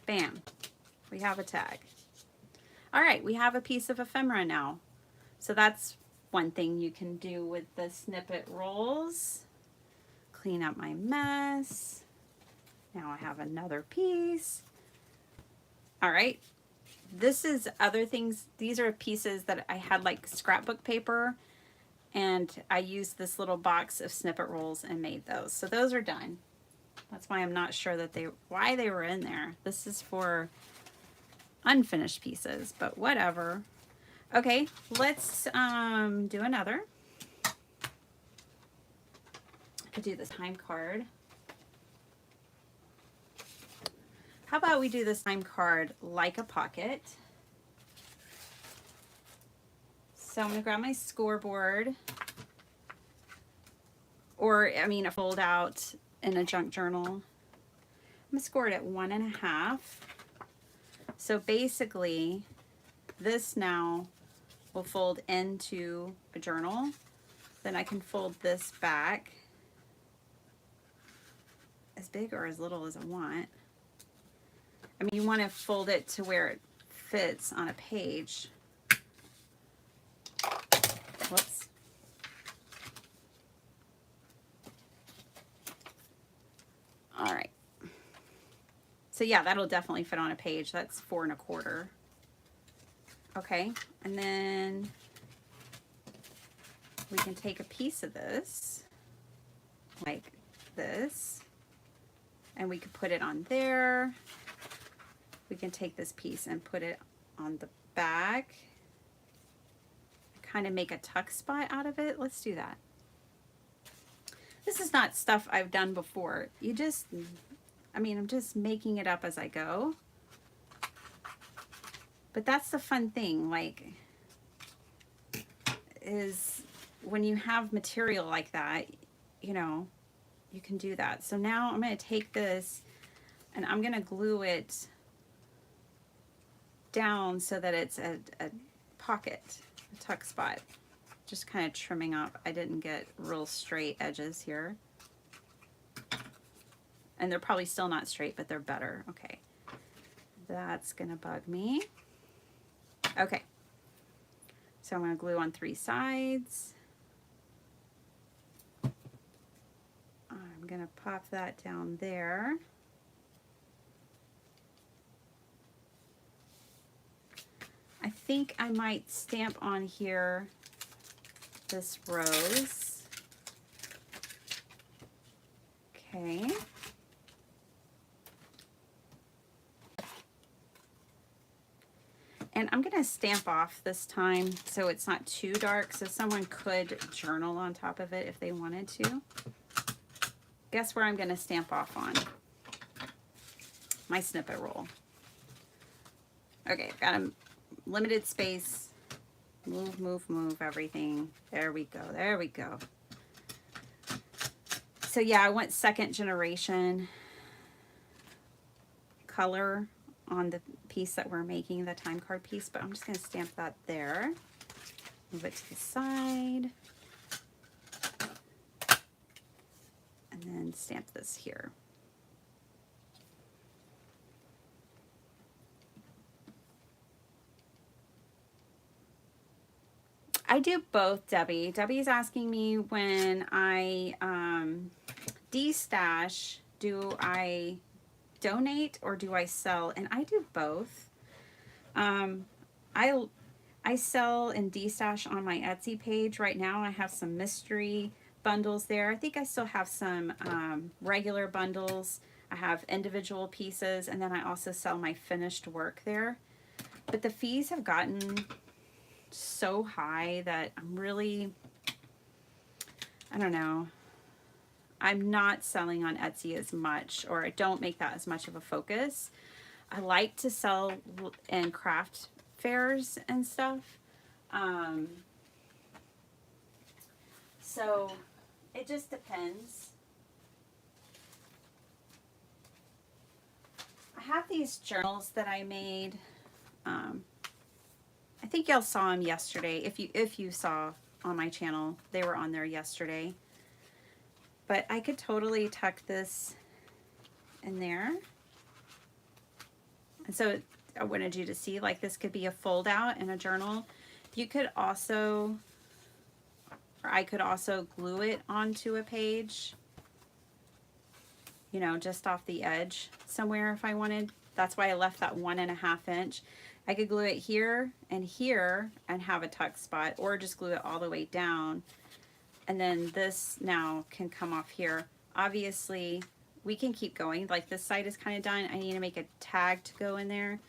Bam, we have a tag. All right, we have a piece of ephemera now. So that's one thing you can do with the snippet rolls. Clean up my mess. Now I have another piece. All right, this is other things. These are pieces that I had like scrapbook paper, and I used this little box of snippet rolls and made those. So those are done. That's why I'm not sure that why they were in there. This is for unfinished pieces, but whatever. Okay, let's do another. I could do the time card. How about we do this time card like a pocket? So I'm gonna grab my scoreboard, or I mean a fold out in a junk journal. I'm gonna score it at 1.5. So basically this now will fold into a journal. Then I can fold this back as big or as little as I want. I mean, you want to fold it to where it fits on a page. Whoops. All right. So yeah, that'll definitely fit on a page. That's 4.25. Okay, and then we can take a piece of this, like this, and we could put it on there. We can take this piece and put it on the back, kind of make a tuck spot out of it. Let's do that. This is not stuff I've done before. You just, I mean, I'm just making it up as I go. But that's the fun thing, like, is when you have material like that, you know, you can do that. So now I'm going to take this and I'm going to glue it down so that it's a pocket, a tuck spot. Just kind of trimming up. I didn't get real straight edges here. And they're probably still not straight, but they're better. Okay. That's going to bug me. Okay. So I'm going to glue on 3 sides. I'm going to pop that down there. I think I might stamp on here this rose. Okay. And I'm going to stamp off this time so it's not too dark, so someone could journal on top of it if they wanted to. Guess where I'm going to stamp off on? My snippet roll. Okay, I've got a limited space. Move, move, move everything. There we go. There we go. So yeah, I want 2nd generation color on the piece that we're making, the time card piece, but I'm just going to stamp that there. Move it to the side. And then stamp this here. I do both, Debbie. Debbie's asking me when I de-stash, do I donate or do I sell? And I do both. I sell and de-stash on my Etsy page. Right now I have some mystery bundles there. I think I still have some regular bundles. I have individual pieces, and then I also sell my finished work there. But the fees have gotten so high that I'm really, I don't know, I'm not selling on Etsy as much, or I don't make that as much of a focus. I like to sell in craft fairs and stuff. So it just depends. I have these journals that I made. I think y'all saw them yesterday. If you saw on my channel, they were on there yesterday. But I could totally tuck this in there. And so I wanted you to see, like, this could be a fold out in a journal. You could also, or I could also glue it onto a page, you know, just off the edge somewhere if I wanted. That's why I left that 1.5 inch. I could glue it here and have a tuck spot, or just glue it all the way down. And then this now can come off here. Obviously, we can keep going. Like, this side is kind of done. I need to make a tag to go in there.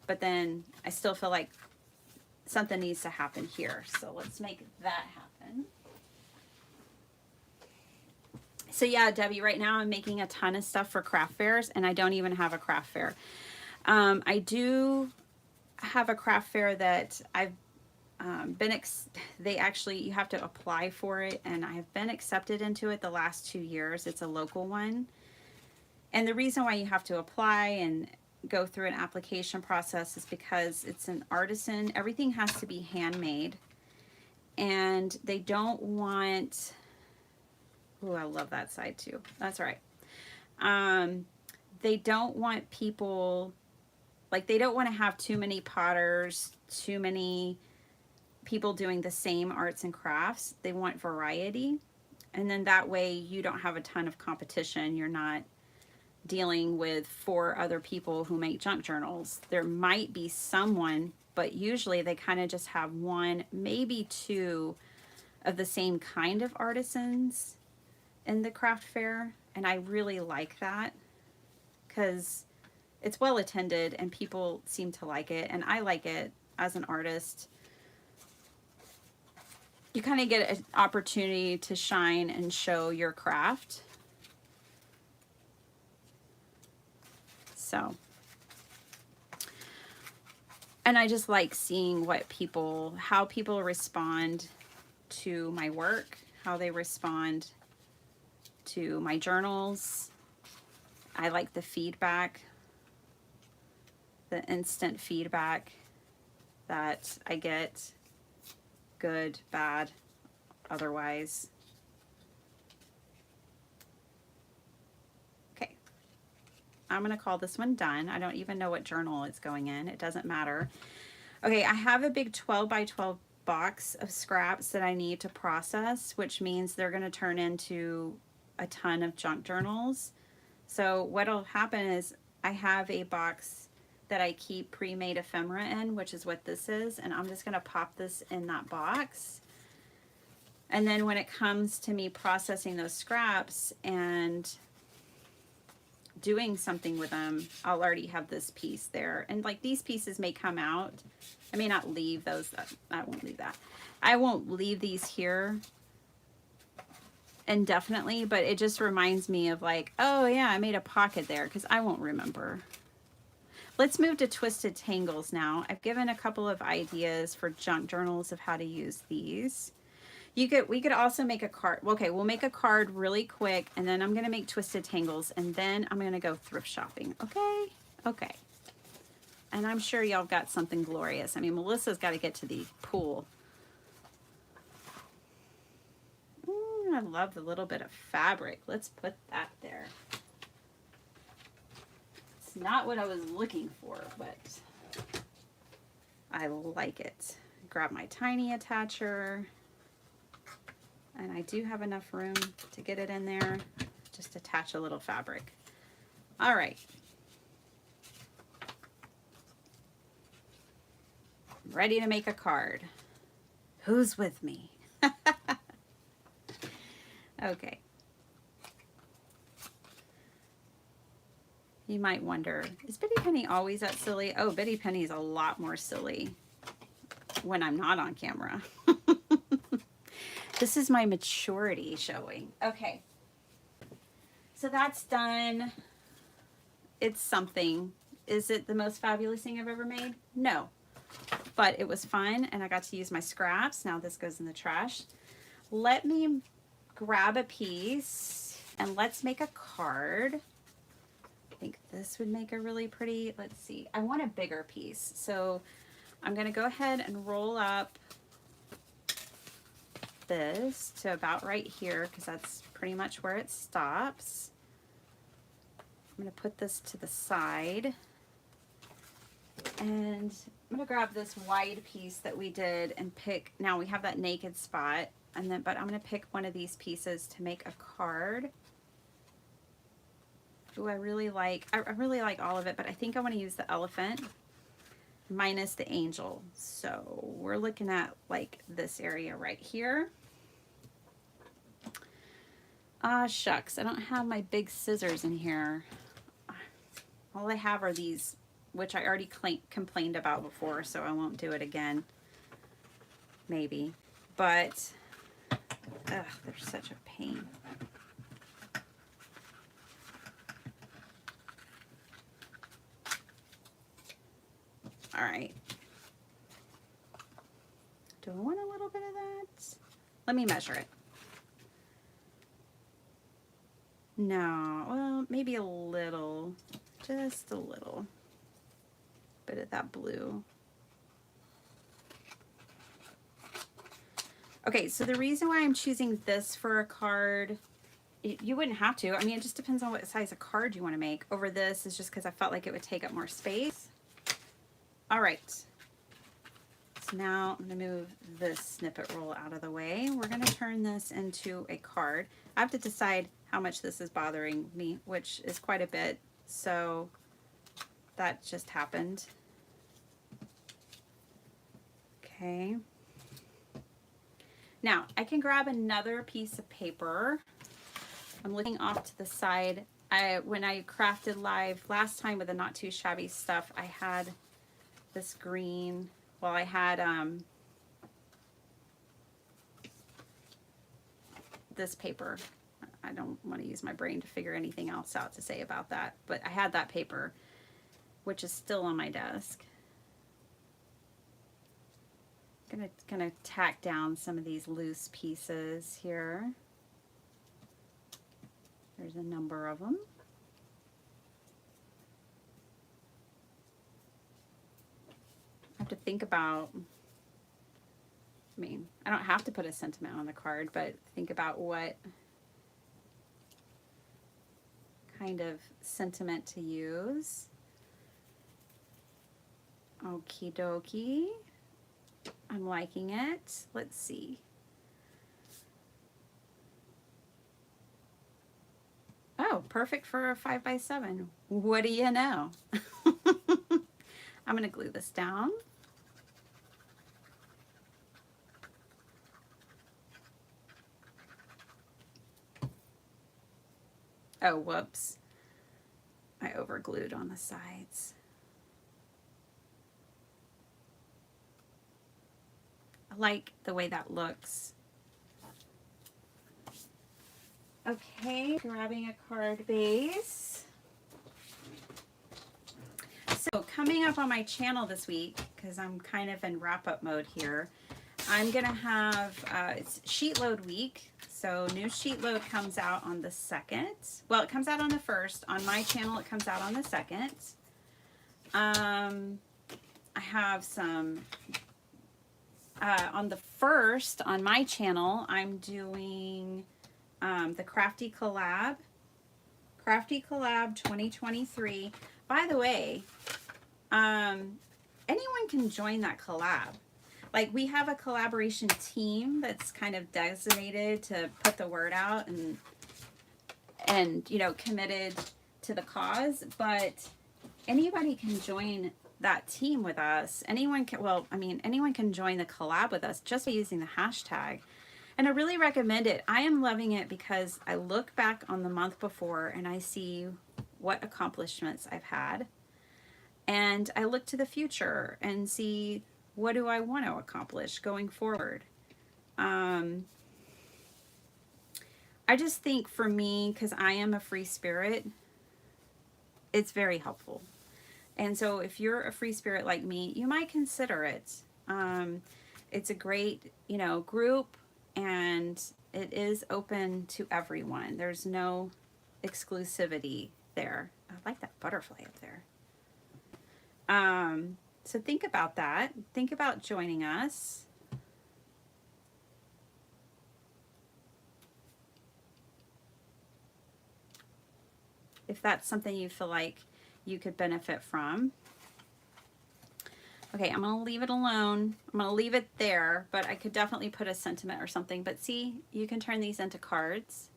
But then I still feel like something needs to happen here. So let's make that happen. So yeah, Debbie, right now I'm making a ton of stuff for craft fairs, and I don't even have a craft fair. I do have a craft fair that I've they actually, you have to apply for it, and I have been accepted into it the last 2 years. It's a local one. And the reason why you have to apply and go through an application process is because it's an artisan. Everything has to be handmade, and they don't want, oh, I love that side too. That's all right. They don't want people, like, they don't want to have too many potters, too many people doing the same arts and crafts. They want variety. And then that way you don't have a ton of competition. You're not dealing with 4 other people who make junk journals. There might be someone, but usually they kind of just have 1, maybe 2 of the same kind of artisans in the craft fair. And I really like that because it's well attended and people seem to like it, and I like it as an artist. You kind of get an opportunity to shine and show your craft. So, and I just like seeing how people respond to my work, how they respond to my journals. I like the feedback, the instant feedback that I get. Good, bad, otherwise. Okay, I'm gonna call this one done. I don't even know what journal it's going in. It doesn't matter. Okay, I have a big 12 by 12 box of scraps that I need to process, which means they're gonna turn into a ton of junk journals. So what'll happen is I have a box that I keep pre-made ephemera in, which is what this is, and I'm just gonna pop this in that box. And then when it comes to me processing those scraps and doing something with them, I'll already have this piece there. And like, these pieces may come out. I may not leave those. I won't leave that. I won't leave these here indefinitely, but it just reminds me of, like, oh yeah, I made a pocket there, because I won't remember. Let's move to twisted tangles now. I've given a couple of ideas for junk journals of how to use these. We could also make a card. Okay, we'll make a card really quick, and then I'm gonna make twisted tangles, and then I'm gonna go thrift shopping. Okay? Okay. And I'm sure y'all got something glorious. I mean, Melissa's got to get to the pool. I love the little bit of fabric. Let's put that there. It's not what I was looking for, but I like it. Grab my tiny attacher, and I do have enough room to get it in there. Just attach a little fabric. All right. I'm ready to make a card. Who's with me? Okay. You might wonder, is Bitty Penny always that silly? Oh, Bitty Penny is a lot more silly when I'm not on camera. This is my maturity showing. Okay. So that's done. It's something. Is it the most fabulous thing I've ever made? No. But it was fun and I got to use my scraps. Now this goes in the trash. Let me grab a piece and let's make a card. I think this would make a really pretty, let's see. I want a bigger piece. So I'm going to go ahead and roll up this to about right here because that's pretty much where it stops. I'm going to put this to the side and I'm going to grab this wide piece that we did and pick, now we have that naked spot, and then, but I'm going to pick one of these pieces to make a card. Ooh, I really like all of it, but I think I want to use the elephant minus the angel. So we're looking at like this area right here. Ah, shucks, I don't have my big scissors in here. All I have are these, which I already complained about before, so I won't do it again. Maybe. But, ugh, they're such a pain. All right. Do I want a little bit of that? Let me measure it. No, well, maybe a little, just a little bit of that blue. Okay, so the reason why I'm choosing this for a card, you wouldn't have to. I mean, it just depends on what size of card you want to make. Over this is just because I felt like it would take up more space. All right. So now I'm going to move this snippet roll out of the way. We're going to turn this into a card. I have to decide how much this is bothering me, which is quite a bit. So that just happened. Okay. Now I can grab another piece of paper. I'm looking off to the side. When I crafted live last time with the not too shabby stuff, I had this green. Well, I had this paper. I don't want to use my brain to figure anything else out to say about that, but I had that paper, which is still on my desk. Gonna tack down some of these loose pieces here. There's a number of them. I have to think about, I mean, I don't have to put a sentiment on the card, but think about what kind of sentiment to use. Okie dokie. I'm liking it. Let's see. Oh, perfect for a 5x7. What do you know? I'm going to glue this down. Oh, whoops. I overglued on the sides. I like the way that looks. Okay, grabbing a card base. So coming up on my channel this week, because I'm kind of in wrap-up mode here, I'm going to have, it's sheet load week. So new sheet load comes out on the 2nd. Well, it comes out on the 1st. On my channel, it comes out on the 2nd. I have some, on the 1st, on my channel, I'm doing the Crafty Collab 2023. By the way, anyone can join that collab. Like, we have a collaboration team that's kind of designated to put the word out and you know, committed to the cause, but anybody can join that team with us. Anyone can, well, I mean, anyone can join the collab with us just by using the hashtag. And I really recommend it. I am loving it because I look back on the month before and I see what accomplishments I've had. And I look to the future and see what do I want to accomplish going forward. Um, I just think for me, because I am a free spirit, it's very helpful. And so if you're a free spirit like me, you might consider it. It's a great, you know, group, and it is open to everyone. There's no exclusivity there. I like that butterfly up there. So think about that. Think about joining us. If that's something you feel like you could benefit from. Okay, I'm going to leave it alone. I'm going to leave it there, but I could definitely put a sentiment or something. But see, you can turn these into cards.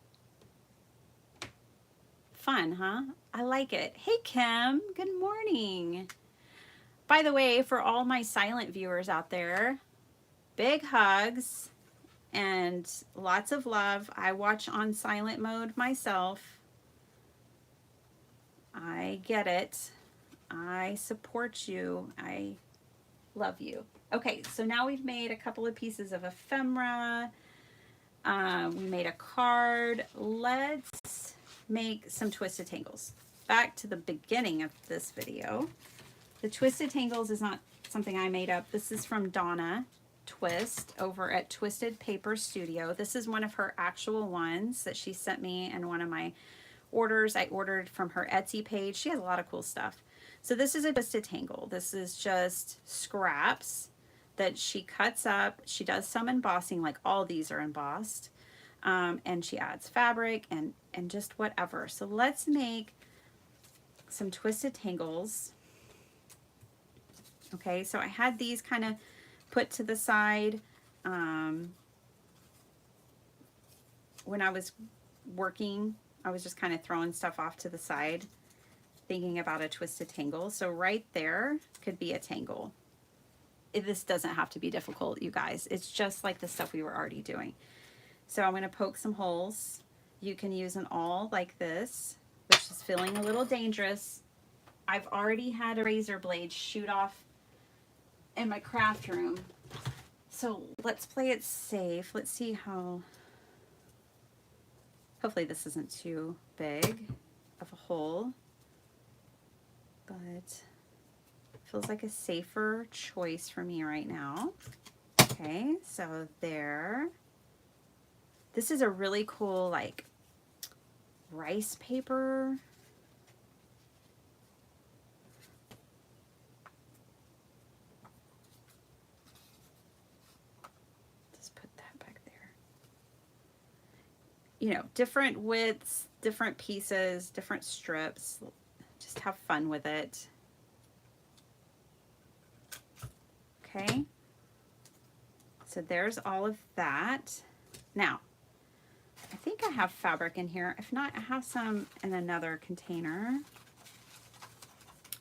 Fun, huh? I like it. Hey, Kim. Good morning. By the way, for all my silent viewers out there, big hugs and lots of love. I watch on silent mode myself. I get it. I support you. I love you. Okay, so now we've made a couple of pieces of ephemera. We made a card. Let's make some twisted tangles. Back to the beginning of this video. The twisted tangles is not something I made up. This is from Donna Twist over at Twisted Paper Studio. This is one of her actual ones that she sent me in one of my orders I ordered from her Etsy page. She has a lot of cool stuff. So this is a twisted tangle. This is just scraps that she cuts up. She does some embossing, like all these are embossed. And she adds fabric and just whatever. So let's make some twisted tangles. Okay, so I had these kind of put to the side when I was working. I was just kind of throwing stuff off to the side, thinking about a twisted tangle. So right there could be a tangle. This doesn't have to be difficult, you guys. It's just like the stuff we were already doing. So I'm going to poke some holes. You can use an awl like this, which is feeling a little dangerous. I've already had a razor blade shoot off in my craft room. So let's play it safe. Let's see how... Hopefully this isn't too big of a hole, but feels like a safer choice for me right now. Okay, so there. This is a really cool, like, rice paper. Just put that back there. You know, different widths, different pieces, different strips. Just have fun with it. Okay. So there's all of that. Now, I think I have fabric in here. If not, I have some in another container.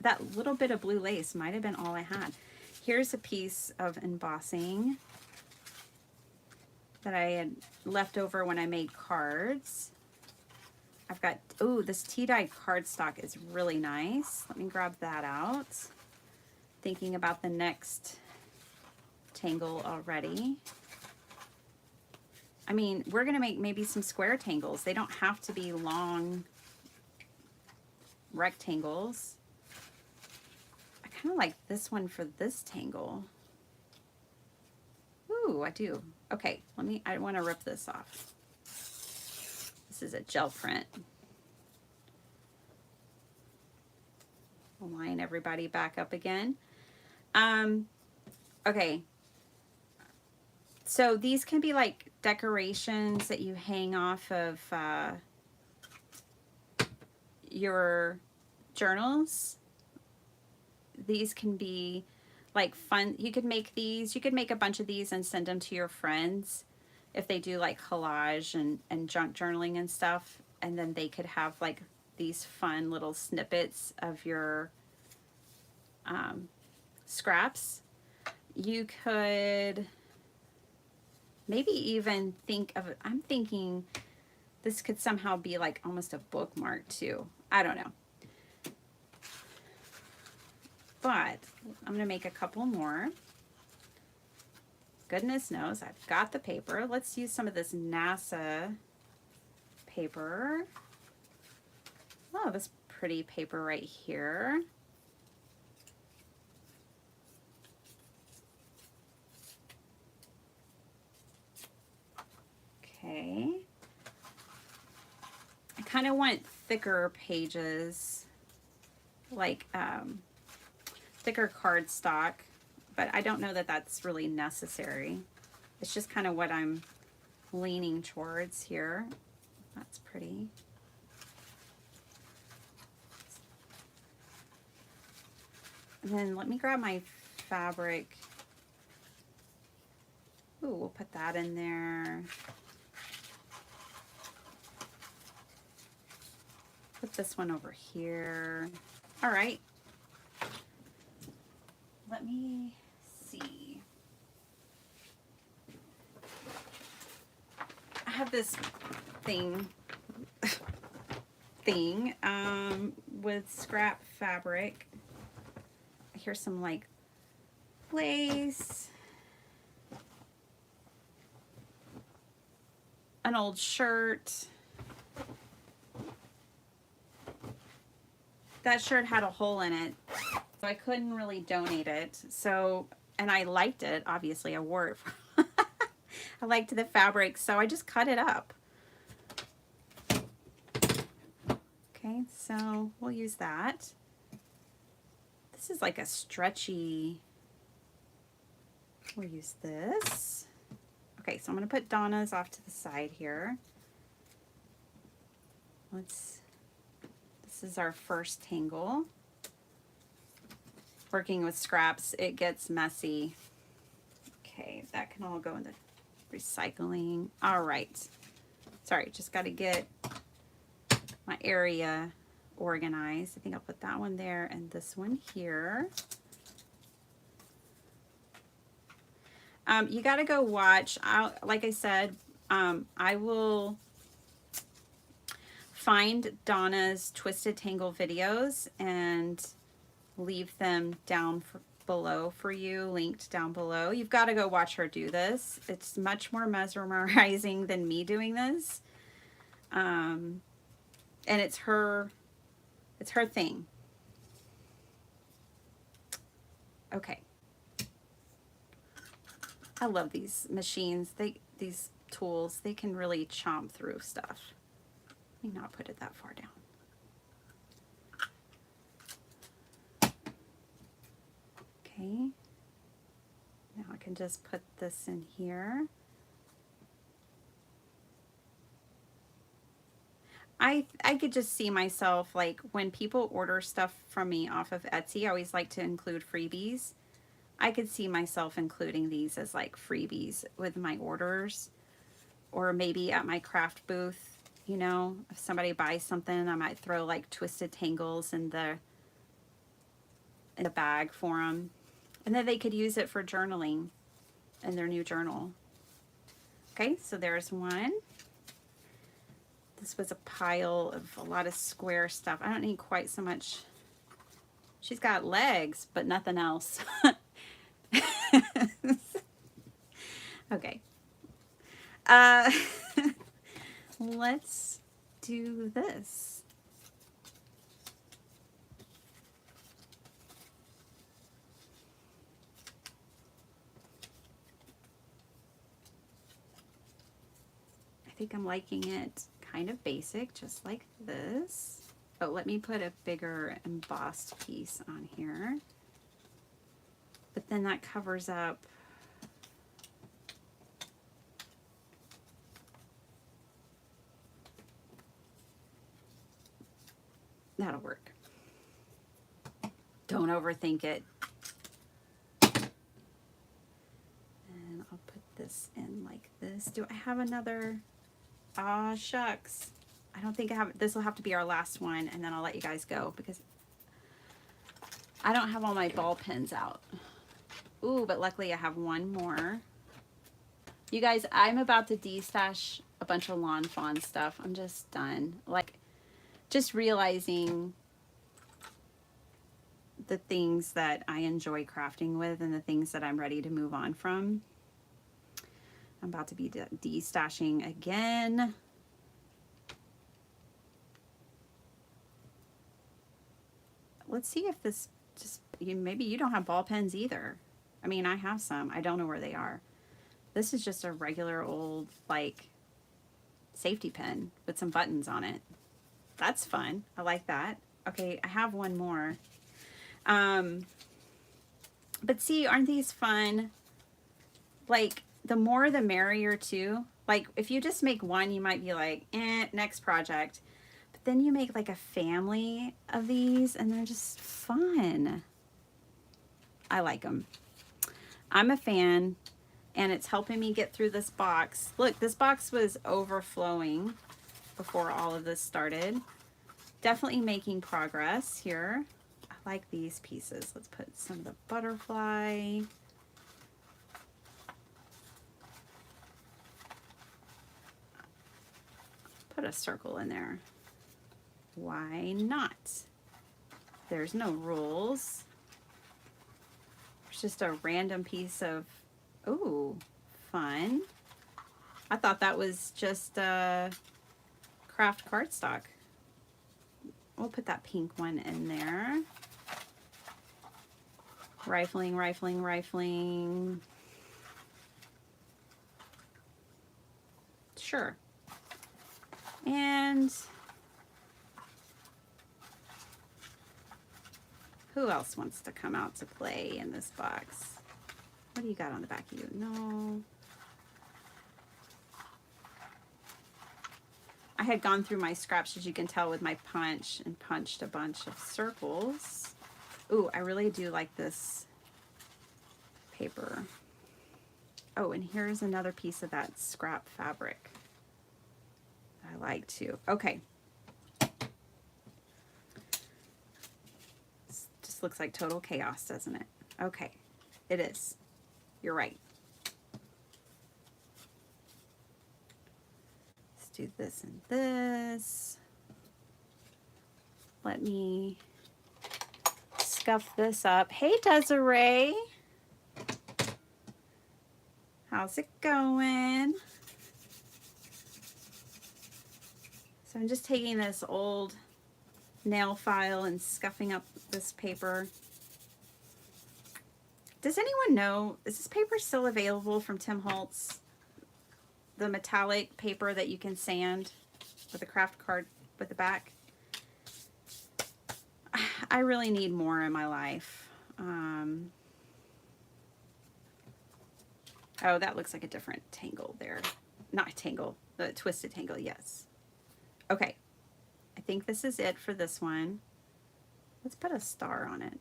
That little bit of blue lace might have been all I had. Here's a piece of embossing that I had left over when I made cards. I've got, oh, this tea-dyed cardstock is really nice. Let me grab that out. Thinking about the next tangle already. I mean, we're gonna make maybe some square tangles. They don't have to be long rectangles. I kind of like this one for this tangle. Ooh, I do. Okay, I want to rip this off. This is a gel print. I'll line everybody back up again. Okay. So these can be like decorations that you hang off of your journals. These can be like fun. You could make these. You could make a bunch of these and send them to your friends if they do like collage and junk journaling and stuff. And then they could have like these fun little snippets of your scraps. You could Maybe even think of, I'm thinking this could somehow be like almost a bookmark too. I don't know. But I'm going to make a couple more. Goodness knows I've got the paper. Let's use some of this NASA paper. Oh, this pretty paper right here. Okay. I kind of want thicker pages, like thicker cardstock, but I don't know that that's really necessary. It's just kind of what I'm leaning towards here. That's pretty. And then let me grab my fabric. Ooh, we'll put that in there. Put this one over here. All right. Let me see. I have this thing with scrap fabric. Here's some like lace, an old shirt. That shirt had a hole in it, so I couldn't really donate it. So, and I liked it, obviously I wore it. I liked the fabric, so I just cut it up. Okay, so we'll use that. This is like a stretchy, we'll use this. Okay, so I'm gonna put Donna's off to the side here. This is our first tangle. Working with scraps, it gets messy. Okay, that can all go in the recycling. All right. Sorry, just got to get my area organized. I think I'll put that one there and this one here. You got to go watch. Like I said, I will find Donna's Twisted Tangle videos and leave them down below for you, linked down below. You've got to go watch her do this. It's much more mesmerizing than me doing this. And it's her thing. Okay. I love these machines. These tools, they can really chomp through stuff. Let me not put it that far down. Okay. Now I can just put this in here. I could just see myself, like, when people order stuff from me off of Etsy, I always like to include freebies. I could see myself including these as like freebies with my orders, or maybe at my craft booth, you know, if somebody buys something, I might throw like Twisted Tangles in the bag for them, and then they could use it for journaling in their new journal. Okay, so there's one. This was a pile of a lot of square stuff. I don't need quite so much. She's got legs, but nothing else. Okay. Let's do this. I think I'm liking it kind of basic, just like this. Oh, let me put a bigger embossed piece on here. But then that covers up that'll work. Don't overthink it. And I'll put this in like this. Do I have another? Ah, shucks. I don't think I have. This will have to be our last one, and then I'll let you guys go because I don't have all my ball pens out. Ooh, but luckily I have one more. You guys, I'm about to destash a bunch of lawn fawn stuff. I'm just done. Like, just realizing the things that I enjoy crafting with and the things that I'm ready to move on from. I'm about to be destashing again. Let's see if this just, maybe you don't have ball pens either. I mean, I have some. I don't know where they are. This is just a regular old, like, safety pin with some buttons on it. That's fun. I like that. Okay, I have one more. But see, aren't these fun? Like, the more the merrier too. Like, if you just make one, you might be like, next project. But then you make like a family of these and they're just fun. I like them. I'm a fan, and it's helping me get through this box. Look, this box was overflowing before all of this started. Definitely making progress here. I like these pieces. Let's put some of the butterfly. Put a circle in there. Why not? There's no rules. It's just a random piece of, ooh, fun. I thought that was just craft cardstock. We'll put that pink one in there. Rifling, rifling, rifling. Sure. And who else wants to come out to play in this box? What do you got on the back of you? No. I had gone through my scraps, as you can tell, with my punch and punched a bunch of circles. Ooh, I really do like this paper. Oh, and here's another piece of that scrap fabric I like too. Okay. This just looks like total chaos, doesn't it? Okay, it is. You're right. Let's do this and this. Let me scuff this up. Hey, Desiree. How's it going? So I'm just taking this old nail file and scuffing up this paper. Does anyone know, is this paper still available from Tim Holtz? The metallic paper that you can sand with a craft card with the back? I really need more in my life. Oh, that looks like a different tangle there. Not a tangle, the twisted tangle, yes. Okay, I think this is it for this one. Let's put a star on it.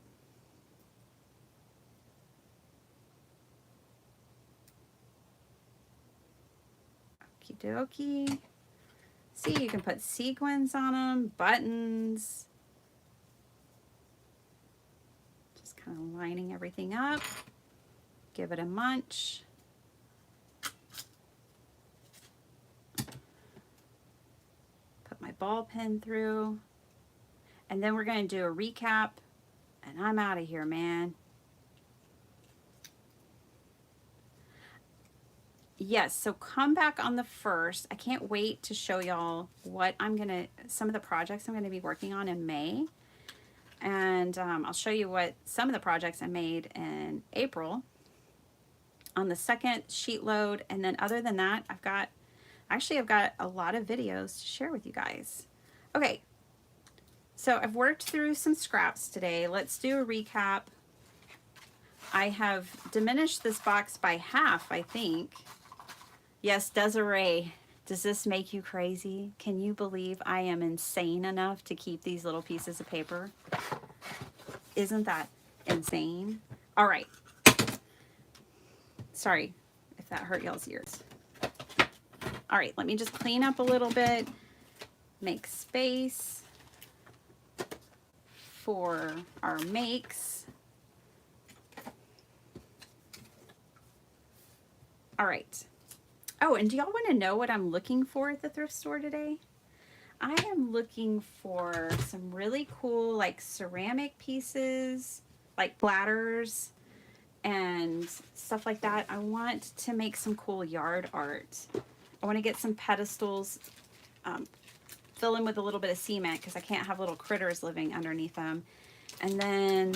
Okie dokie. See, you can put sequins on them, buttons. Just kind of lining everything up. Give it a munch. Put my ball pen through. And then we're going to do a recap. And I'm out of here, man. Yes, so come back on the 1st. I can't wait to show y'all what some of the projects I'm going to be working on in May. And I'll show you what some of the projects I made in April on the 2nd sheet load. And then other than that, I've got a lot of videos to share with you guys. Okay, so I've worked through some scraps today. Let's do a recap. I have diminished this box by half, I think. Yes, Desiree, does this make you crazy? Can you believe I am insane enough to keep these little pieces of paper? Isn't that insane? All right. Sorry if that hurt y'all's ears. All right, let me just clean up a little bit, make space for our makes. All right. Oh, and do y'all want to know what I'm looking for at the thrift store today? I am looking for some really cool like ceramic pieces, like platters and stuff like that. I want to make some cool yard art. I want to get some pedestals, fill them with a little bit of cement because I can't have little critters living underneath them. And then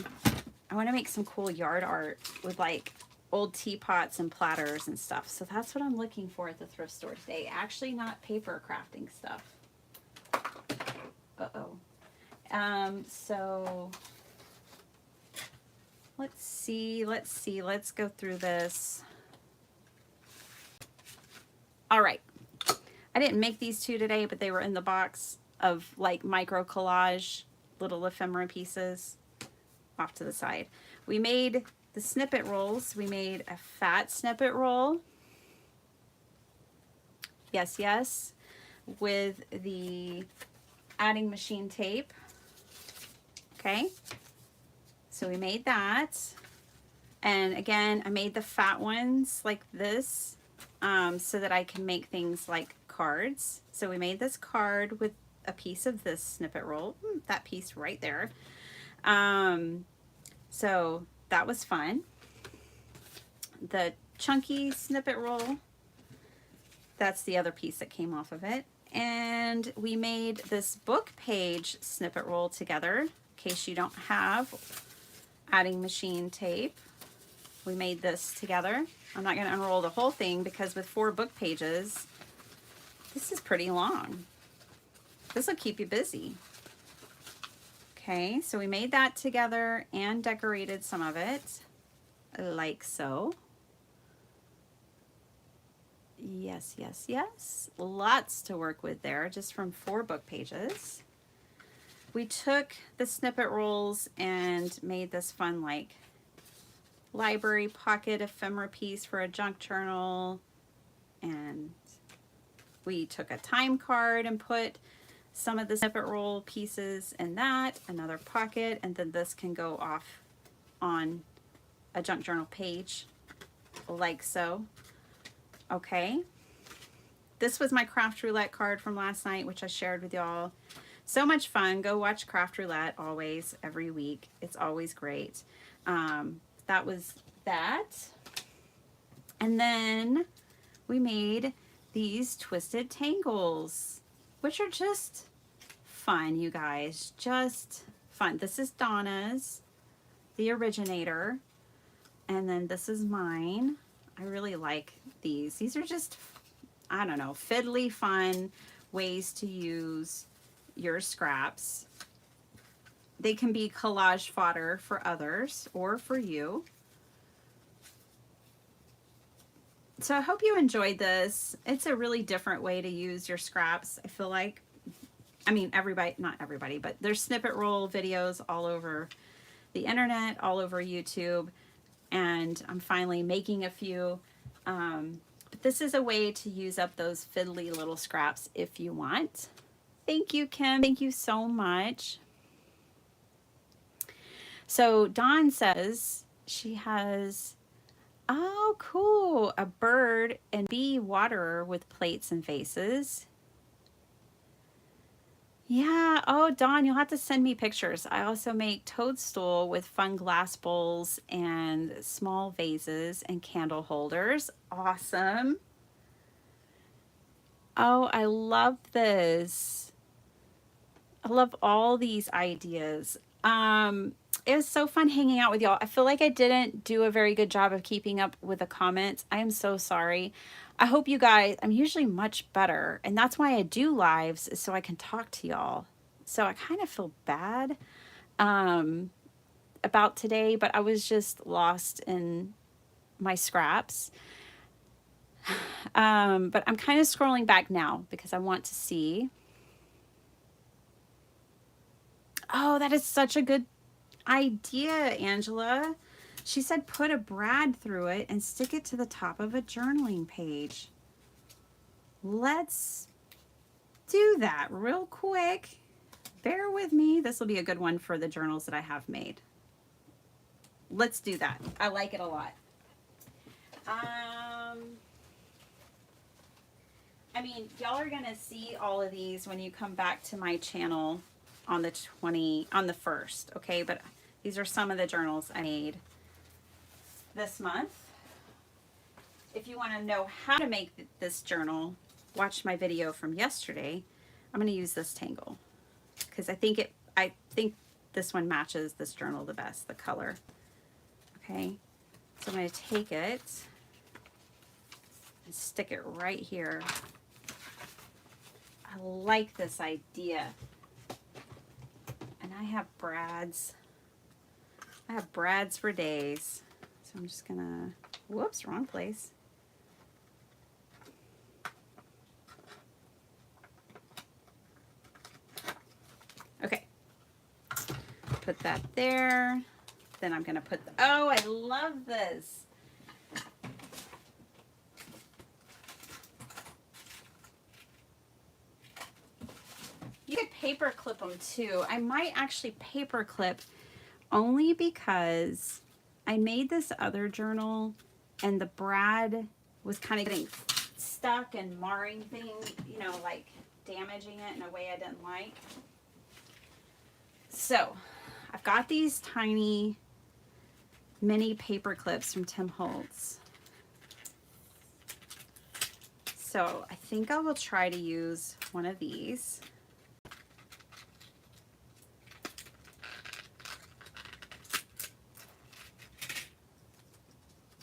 I want to make some cool yard art with like old teapots and platters and stuff. So that's what I'm looking for at the thrift store today. Actually, not paper crafting stuff. Uh-oh. So let's see. Let's go through this. All right. I didn't make these two today, but they were in the box of like micro collage, little ephemera pieces off to the side. We made the snippet rolls. We made a fat snippet roll. Yes, yes. With the adding machine tape. Okay. So we made that. And again, I made the fat ones like this so that I can make things like cards. So we made this card with a piece of this snippet roll, that piece right there. So that was fun. The chunky snippet roll, that's the other piece that came off of it. And we made this book page snippet roll together in case you don't have adding machine tape. We made this together. I'm not going to unroll the whole thing because with 4 book pages, this is pretty long. This will keep you busy. Okay, so we made that together and decorated some of it like so. Yes, yes, yes. Lots to work with there just from 4 book pages. We took the snippet rolls and made this fun like library pocket ephemera piece for a junk journal. And we took a time card and put some of the snippet roll pieces in that, another pocket, and then this can go off on a junk journal page like so. Okay. This was my craft roulette card from last night, which I shared with y'all. So much fun. Go watch craft roulette always, every week. It's always great. That was that. And then we made these twisted tangles, which are just fun, you guys. Just fun. This is Donna's, the originator. And then this is mine. I really like these. These are just, I don't know, fiddly fun ways to use your scraps. They can be collage fodder for others or for you. So I hope you enjoyed this. It's a really different way to use your scraps. I feel like, I mean, everybody, not everybody, but there's snippet roll videos all over the internet, all over YouTube. And I'm finally making a few. But this is a way to use up those fiddly little scraps if you want. Thank you, Kim. Thank you so much. So Dawn says she has, oh, cool, a bird and bee waterer with plates and vases. Yeah, oh, Dawn, you'll have to send me pictures. I also make toadstool with fun glass bowls and small vases and candle holders. Awesome. Oh, I love this. I love all these ideas. It was so fun hanging out with y'all. I feel like I didn't do a very good job of keeping up with the comments. I am so sorry. I hope you guys, I'm usually much better. And that's why I do lives, is so I can talk to y'all. So I kind of feel bad about today, but I was just lost in my scraps. But I'm kind of scrolling back now because I want to see. Oh, that is such a good idea, Angela. She said put a brad through it and stick it to the top of a journaling page. Let's do that real quick. Bear with me. This will be a good one for the journals that I have made. Let's do that. I like it a lot. I mean, y'all are gonna see all of these when you come back to my channel on the 1st, okay? But these are some of the journals I made this month. If you want to know how to make this journal, watch my video from yesterday. I'm going to use this tangle because I think this one matches this journal the best, the color. Okay, so I'm going to take it and stick it right here. I like this idea. And I have brads. I have brads for days. So I'm just gonna, whoops, wrong place. Okay, put that there. Then I'm gonna put the, oh, I love this. You could paper clip them too. I might actually paper clip only because I made this other journal and the brad was kind of getting stuck and marring things, you know, like damaging it in a way I didn't like. So I've got these tiny mini paper clips from Tim Holtz. So I think I will try to use one of these.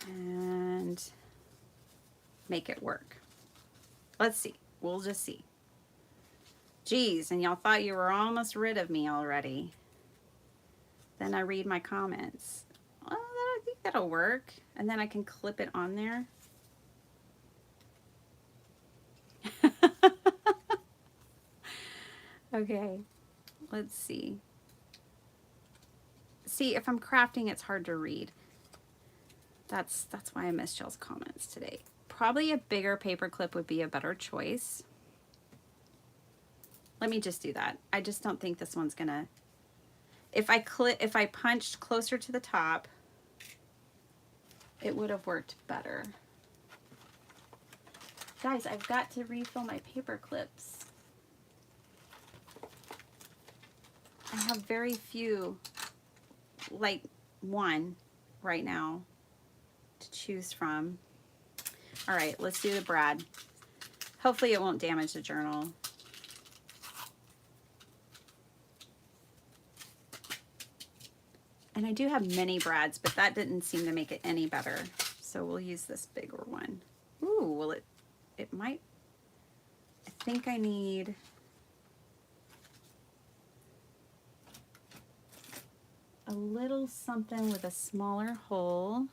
And make it work. Let's see. We'll just see. Geez, and y'all thought you were almost rid of me already. Then I read my comments. Well, I think that'll work. And then I can clip it on there. Okay, let's see. See, if I'm crafting, it's hard to read. That's why I missed y'all's comments today. Probably a bigger paper clip would be a better choice. Let me just do that. I just don't think this one's gonna, if I punched closer to the top, it would have worked better. Guys, I've got to refill my paper clips. I have very few, like one right now to choose from. All right, let's do the brad. Hopefully it won't damage the journal. And I do have mini brads, but that didn't seem to make it any better. So we'll use this bigger one. Ooh, well it might, I think I need a little something with a smaller hole.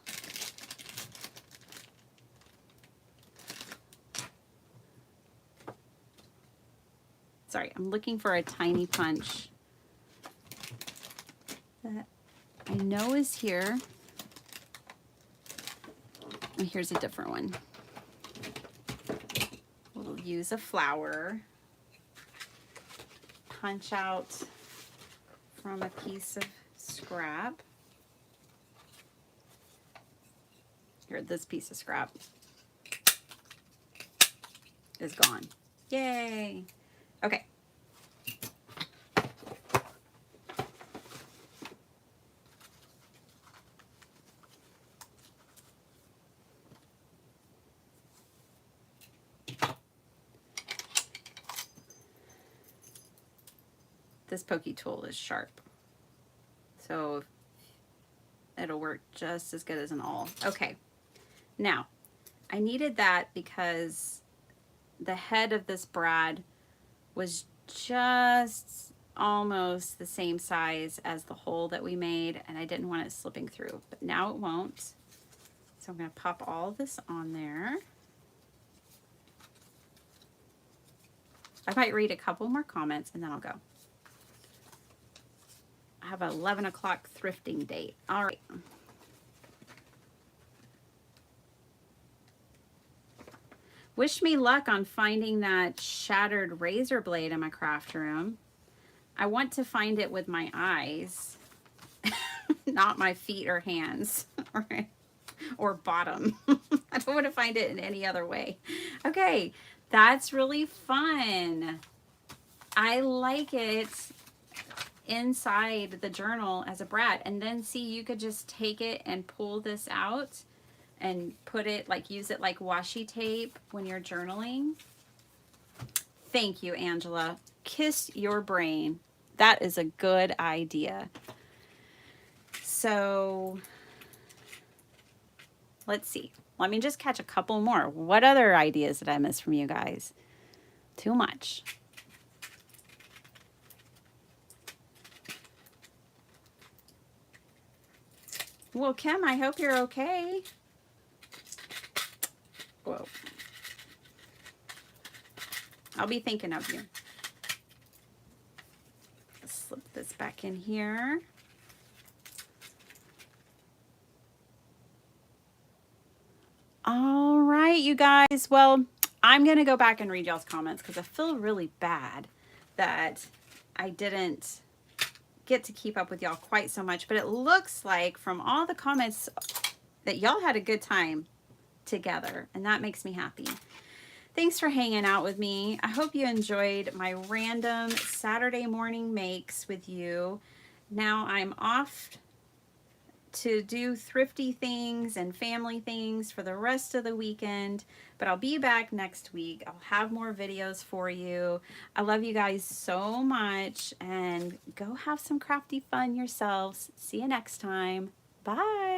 Sorry, I'm looking for a tiny punch that I know is here. And here's a different one. We'll use a flower. Punch out from a piece of scrap. Here, this piece of scrap is gone. Yay! Okay. This pokey tool is sharp, so it'll work just as good as an awl. Okay, now I needed that because the head of this brad was just almost the same size as the hole that we made, and I didn't want it slipping through, but now it won't. So I'm going to pop all this on there. I might read a couple more comments and then I'll go. I have an 11 o'clock thrifting date. All right. Wish me luck on finding that shattered razor blade in my craft room. I want to find it with my eyes, not my feet or hands, or bottom. I don't want to find it in any other way. Okay, That's really fun. I like it inside the journal as a brat. And then see, you could just take it and pull this out and put it, like use it like washi tape when you're journaling. Thank you, Angela. Kiss your brain. That is a good idea. So let's see. Let me just catch a couple more. What other ideas did I miss from you guys? Too much. Well, Kim, I hope you're okay. Whoa. I'll be thinking of you. Slip this back in here. All right, you guys. Well, I'm going to go back and read y'all's comments because I feel really bad that I didn't get to keep up with y'all quite so much. But it looks like from all the comments that y'all had a good time together, and that makes me happy. Thanks for hanging out with me. I hope you enjoyed my random Saturday morning makes with you. Now I'm off to do thrifty things and family things for the rest of the weekend, but I'll be back next week. I'll have more videos for you. I love you guys so much, and go have some crafty fun yourselves. See you next time. Bye.